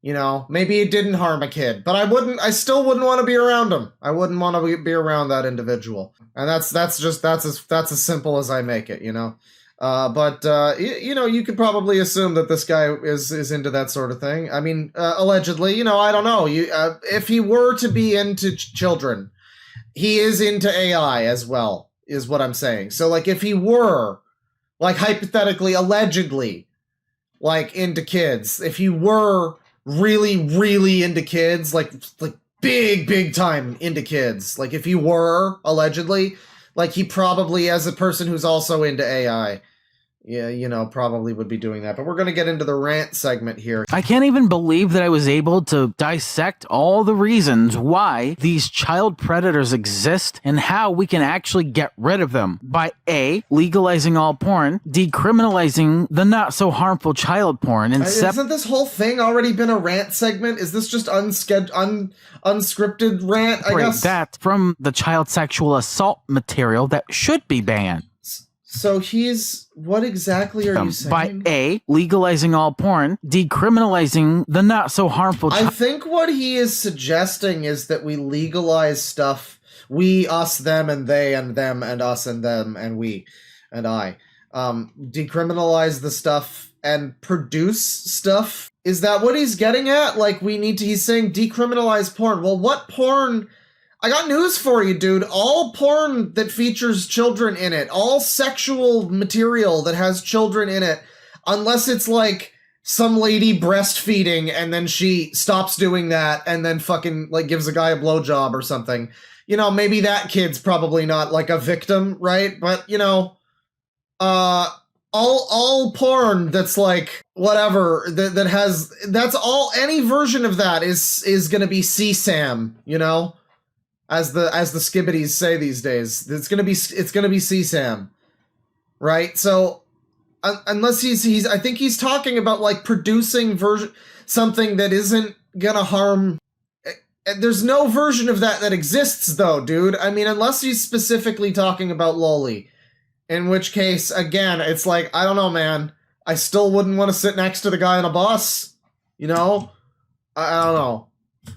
You know, maybe it didn't harm a kid, but I still wouldn't want to be around him. I wouldn't want to be around that individual. And that's as simple as I make it, you know. You know, you could probably assume that this guy is into that sort of thing. I mean, allegedly, you know, I don't know. If he were to be into children, he is into AI as well, is what I'm saying. So, like, if he were, like, hypothetically, allegedly, like, into kids, if he were really into kids, like big time into kids, like, if he were allegedly, like, he probably, as a person who's also into AI, yeah, you know, probably would be doing that. But we're gonna get into the rant segment here. I can't even believe that I was able to dissect all the reasons why these child predators exist and how we can actually get rid of them by A, legalizing all porn, decriminalizing the not so harmful child porn, and isn't this whole thing already been a rant segment? Is this just unscripted rant, I guess? That from the child sexual assault material that should be banned. So what exactly are you saying? By A, legalizing all porn, decriminalizing the not so harmful I think what he is suggesting is that we legalize stuff, we, us, them, and they, and them, and us, and them, and we, and I. Decriminalize the stuff and produce stuff? Is that what he's getting at? Like, he's saying decriminalize porn. Well, what porn? I got news for you, dude. All porn that features children in it, all sexual material that has children in it, unless it's, like, some lady breastfeeding and then she stops doing that and then fucking like gives a guy a blowjob or something. You know, maybe that kid's probably not like a victim, right? But you know, all porn that's like whatever that has, that's all, any version of that is gonna be CSAM, you know, as the skibbities say these days. It's gonna be CSAM, right? So unless he's I think he's talking about like producing something that isn't gonna harm. There's no version of that exists though, dude. I mean, unless he's specifically talking about loli. In which case, again, it's like, I don't know, man. I still wouldn't want to sit next to the guy on a bus. You know? I don't know.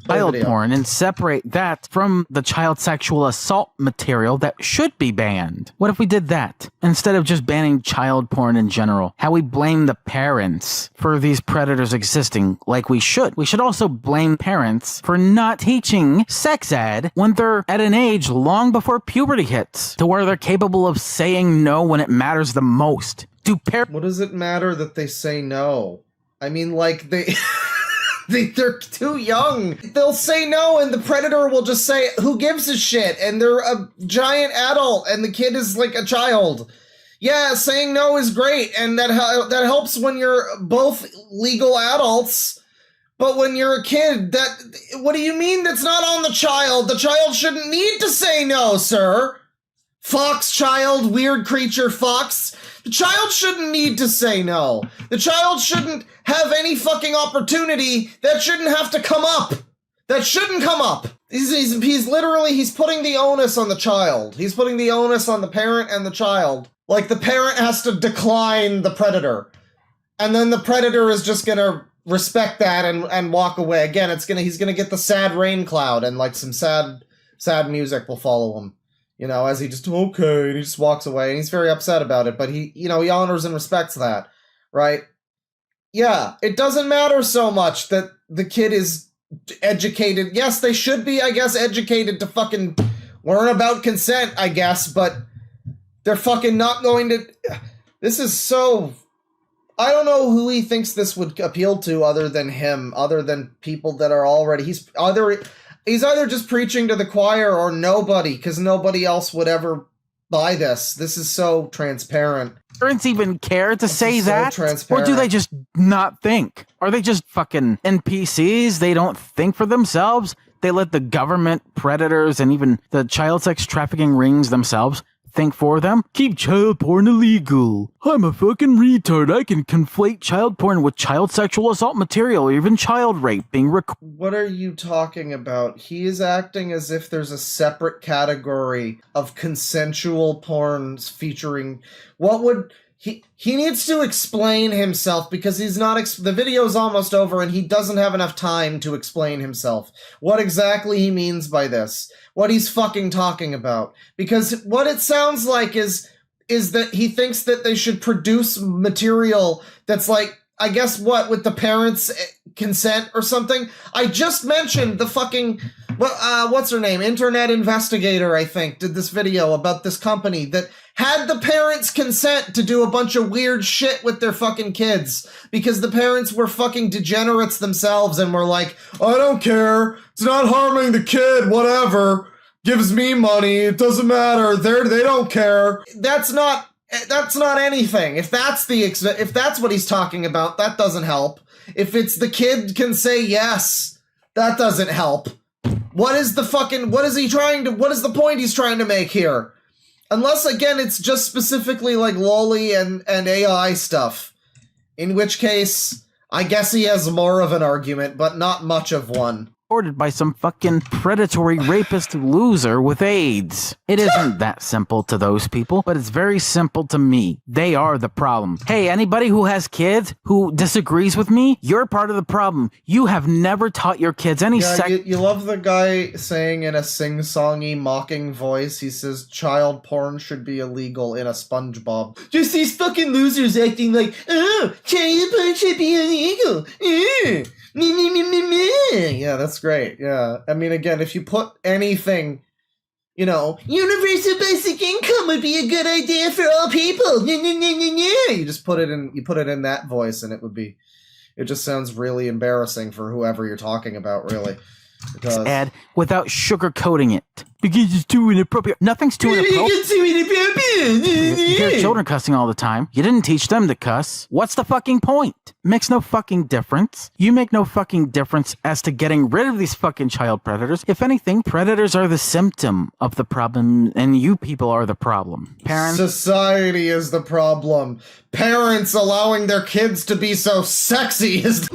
Child porn, and separate that from the child sexual assault material that should be banned. What if we did that? Instead of just banning child porn in general, how we blame the parents for these predators existing like we should. We should also blame parents for not teaching sex ed when they're at an age long before puberty hits, to where they're capable of saying no when it matters the most. What does it matter that they say no? I mean, like, they're too young. They'll say no, and the predator will just say, who gives a shit? And they're a giant adult, and the kid is like a child. Yeah, saying no is great, and that helps when you're both legal adults. But when you're a kid, what do you mean that's not on the child? The child shouldn't need to say no, sir. Fox child, weird creature fox. The child shouldn't need to say no. The child shouldn't have any fucking opportunity. That shouldn't have to come up. That shouldn't come up. He's literally putting the onus on the child. He's putting the onus on the parent and the child. Like, the parent has to decline the predator. And then the predator is just gonna respect that and walk away. Again, he's gonna get the sad rain cloud, and like some sad music will follow him. You know, as he just, okay, and he just walks away, and he's very upset about it, but he honors and respects that, right? Yeah, it doesn't matter so much that the kid is educated. Yes, they should be, I guess, educated to fucking learn about consent, I guess, but they're fucking not going to... This is so... I don't know who he thinks this would appeal to other than him, other than people that are already... He's either just preaching to the choir or nobody, because nobody else would ever buy this. This is so transparent. Parents even care to say that? Or do they just not think? Are they just fucking NPCs? They don't think for themselves? They let the government, predators, and even the child sex trafficking rings themselves think for them? Keep child porn illegal. I'm a fucking retard. I can conflate child porn with child sexual assault material or even child rape being What are you talking about? He is acting as if there's a separate category of consensual porns featuring... What would... He needs to explain himself, because he's not... the video's almost over and he doesn't have enough time to explain himself. What exactly he means by this. What he's fucking talking about. Because what it sounds like is that he thinks that they should produce material that's like, I guess what, with the parents' consent or something? I just mentioned the fucking... what's her name? Internet Investigator, I think, did this video about this company that had the parents' consent to do a bunch of weird shit with their fucking kids because the parents were fucking degenerates themselves and were like, I don't care, it's not harming the kid, whatever, gives me money, it doesn't matter, they don't care. That's not anything. If that's what he's talking about, that doesn't help. If it's the kid can say yes, that doesn't help. What is the point he's trying to make here? Unless, again, it's just specifically like loli and AI stuff. In which case, I guess he has more of an argument, but not much of one. Ordered by some fucking predatory rapist loser with AIDS. It isn't that simple to those people, but it's very simple to me. They are the problem. Hey, anybody who has kids who disagrees with me, you're part of the problem. You have never taught your kids any you love the guy saying in a sing-songy, mocking voice, he says, child porn should be illegal in a SpongeBob. Just these fucking losers acting like, oh, child porn should be illegal. Yeah, that's great. Yeah. I mean, again, if you put anything, universal basic income would be a good idea for all people. You just put it in that voice and it would be It just sounds really embarrassing for whoever you're talking about, really. It does. Ed, without sugarcoating it. Because it's too inappropriate. Nothing's too inappropriate. You hear children cussing all the time. You didn't teach them to cuss. What's the fucking point? Makes no fucking difference. You make no fucking difference as to getting rid of these fucking child predators. If anything, predators are the symptom of the problem, and you people are the problem. Parents. Society is the problem. Parents allowing their kids to be so sexy is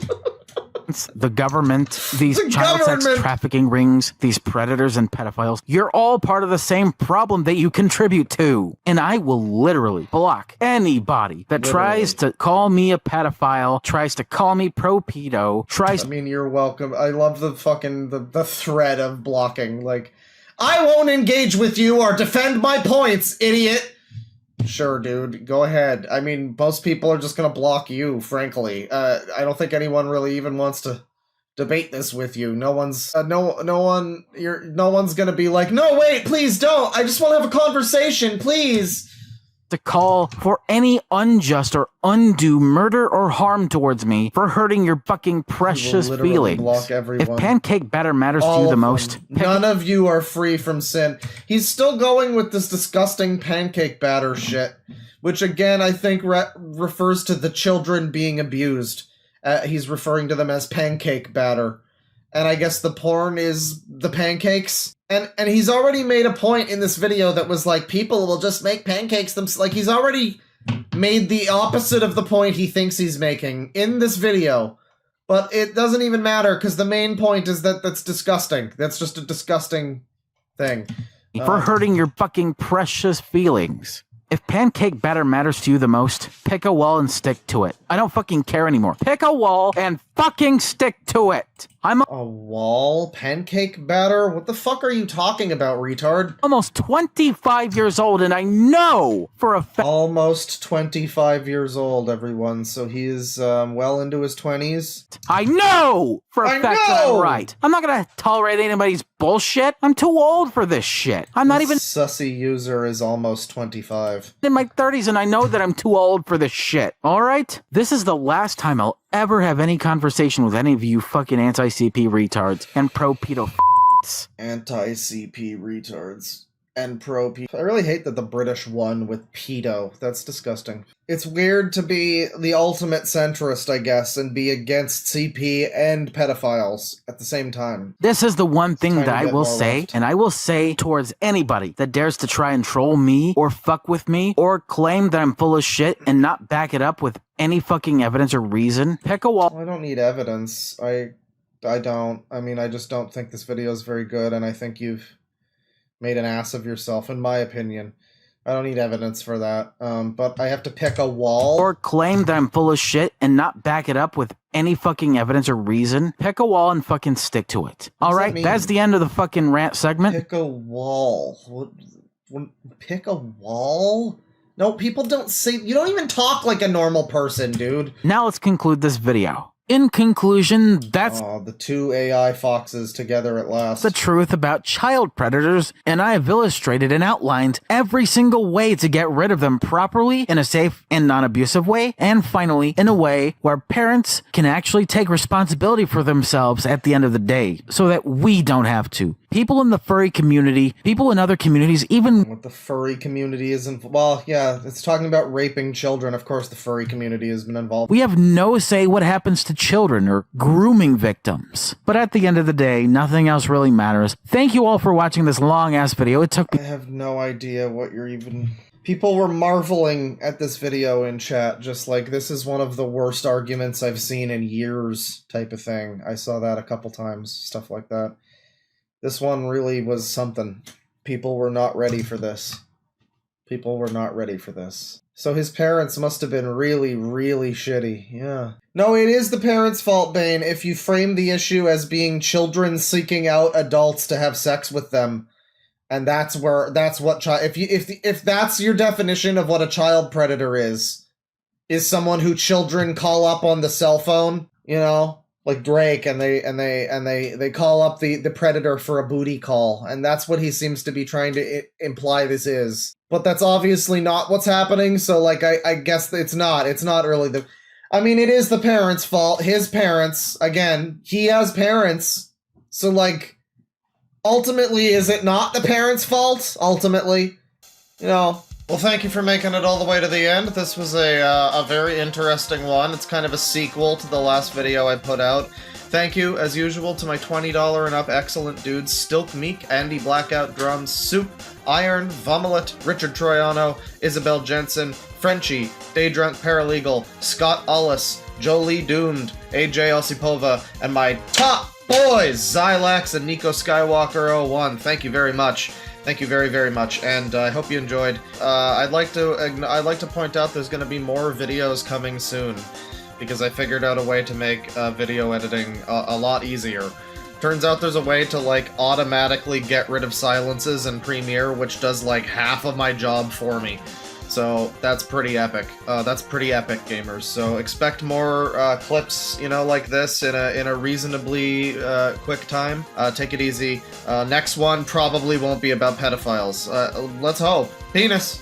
the government, these child sex trafficking rings, these predators and pedophiles, you're all part of the same problem that you contribute to. And I will literally block anybody that tries to call me a pedophile, tries to call me pro-pedo, tries... I mean, you're welcome. I love the fucking, the thread of blocking. Like, I won't engage with you or defend my points, idiot! Sure, dude. Go ahead. I mean, most people are just gonna block you, frankly. I don't think anyone really even wants to debate this with you. No one's, no one's gonna be like, no, wait, please don't. I just want to have a conversation, please. To call for any unjust or undue murder or harm towards me for hurting your fucking precious feelings. Block everyone. If pancake batter matters to you the most, none of you are free from sin. He's still going with this disgusting pancake batter shit, which again I think refers to the children being abused. He's referring to them as pancake batter. And I guess the porn is the pancakes. And he's already made a point in this video that was like, people will just make pancakes themselves. Like, he's already made the opposite of the point he thinks he's making in this video. But it doesn't even matter, because the main point is that that's disgusting. That's just a disgusting thing. For hurting your fucking precious feelings. If pancake batter matters to you the most, pick a wall and stick to it. I don't fucking care anymore. Pick a wall and fucking stick to it. A wall? Pancake batter? What the fuck are you talking about, retard? Almost 25 years old, and I know for a fact... Almost 25 years old, everyone. So he is well into his 20s. I know for a fact that I'm right. I'm not gonna tolerate anybody's bullshit. I'm too old for this shit. I'm not even... Sussy user is almost 25. In my 30s, and I know that I'm too old for this shit. Alright? This is the last time I'll ever have any conversation with any of you fucking anti-CP retards and pro-pedo Anti-CP retards and pro-pedo. I really hate that the British won with pedo. That's disgusting. It's weird to be the ultimate centrist, I guess, and be against CP and pedophiles at the same time. This is the one thing that I will say, and I will say towards anybody that dares to try and troll me or fuck with me or claim that I'm full of shit and not back it up with any fucking evidence or reason. Pick a wall. I don't need evidence. I don't. I mean, I just don't think this video is very good, and I think you've made an ass of yourself, in my opinion. I don't need evidence for that. But I have to pick a wall. Or claim that I'm full of shit and not back it up with any fucking evidence or reason. Pick a wall and fucking stick to it. Alright, that's the end of the fucking rant segment. Pick a wall. What, pick a wall? No, people don't say... You don't even talk like a normal person, dude. Now let's conclude this video. In conclusion, that's the two AI foxes together at last. The truth about child predators, and I have illustrated and outlined every single way to get rid of them properly in a safe and non-abusive way, and finally, in a way where parents can actually take responsibility for themselves at the end of the day, so that we don't have to. People in the furry community, people in other communities, even... What the furry community isn't... Well, yeah, it's talking about raping children. Of course the furry community has been involved. We have no say what happens to children or grooming victims. But at the end of the day, nothing else really matters. Thank you all for watching this long-ass video. It took me... I have no idea what you're even... People were marveling at this video in chat, just like, this is one of the worst arguments I've seen in years type of thing. I saw that a couple times, stuff like that. This one really was something. People were not ready for this. People were not ready for this. So his parents must have been really, really shitty. Yeah. No, it is the parents' fault, Bane, if you frame the issue as being children seeking out adults to have sex with them. And that's what if that's your definition of what a child predator is someone who children call up on the cell phone, you know? Like Drake, and they call up the predator for a booty call, and that's what he seems to be trying to imply this is. But that's obviously not what's happening, so like I guess it's not really the... I mean, it is the parents' fault. His parents, again, he has parents. So, like, ultimately, is it not the parents' fault? Ultimately, you know. Well, thank you for making it all the way to the end. This was a very interesting one. It's kind of a sequel to the last video I put out. Thank you, as usual, to my $20 and up excellent dudes, Stilk Meek, Andy Blackout Drums, Soup, Iron, Vomelet, Richard Troiano, Isabel Jensen, Frenchie, Daydrunk Paralegal, Scott Ullis, Jolie Doomed, AJ Osipova, and my top boys, Xylax and Nicoskywalker 01. Thank you very much. Thank you very, very much, and I hope you enjoyed. I'd like to point out there's going to be more videos coming soon, because I figured out a way to make video editing a lot easier. Turns out there's a way to, like, automatically get rid of silences in Premiere, which does, like, half of my job for me. So that's pretty epic. That's pretty epic, gamers. So expect more clips, you know, like this in a reasonably quick time. Take it easy. Next one probably won't be about pedophiles. Let's hope. Penis!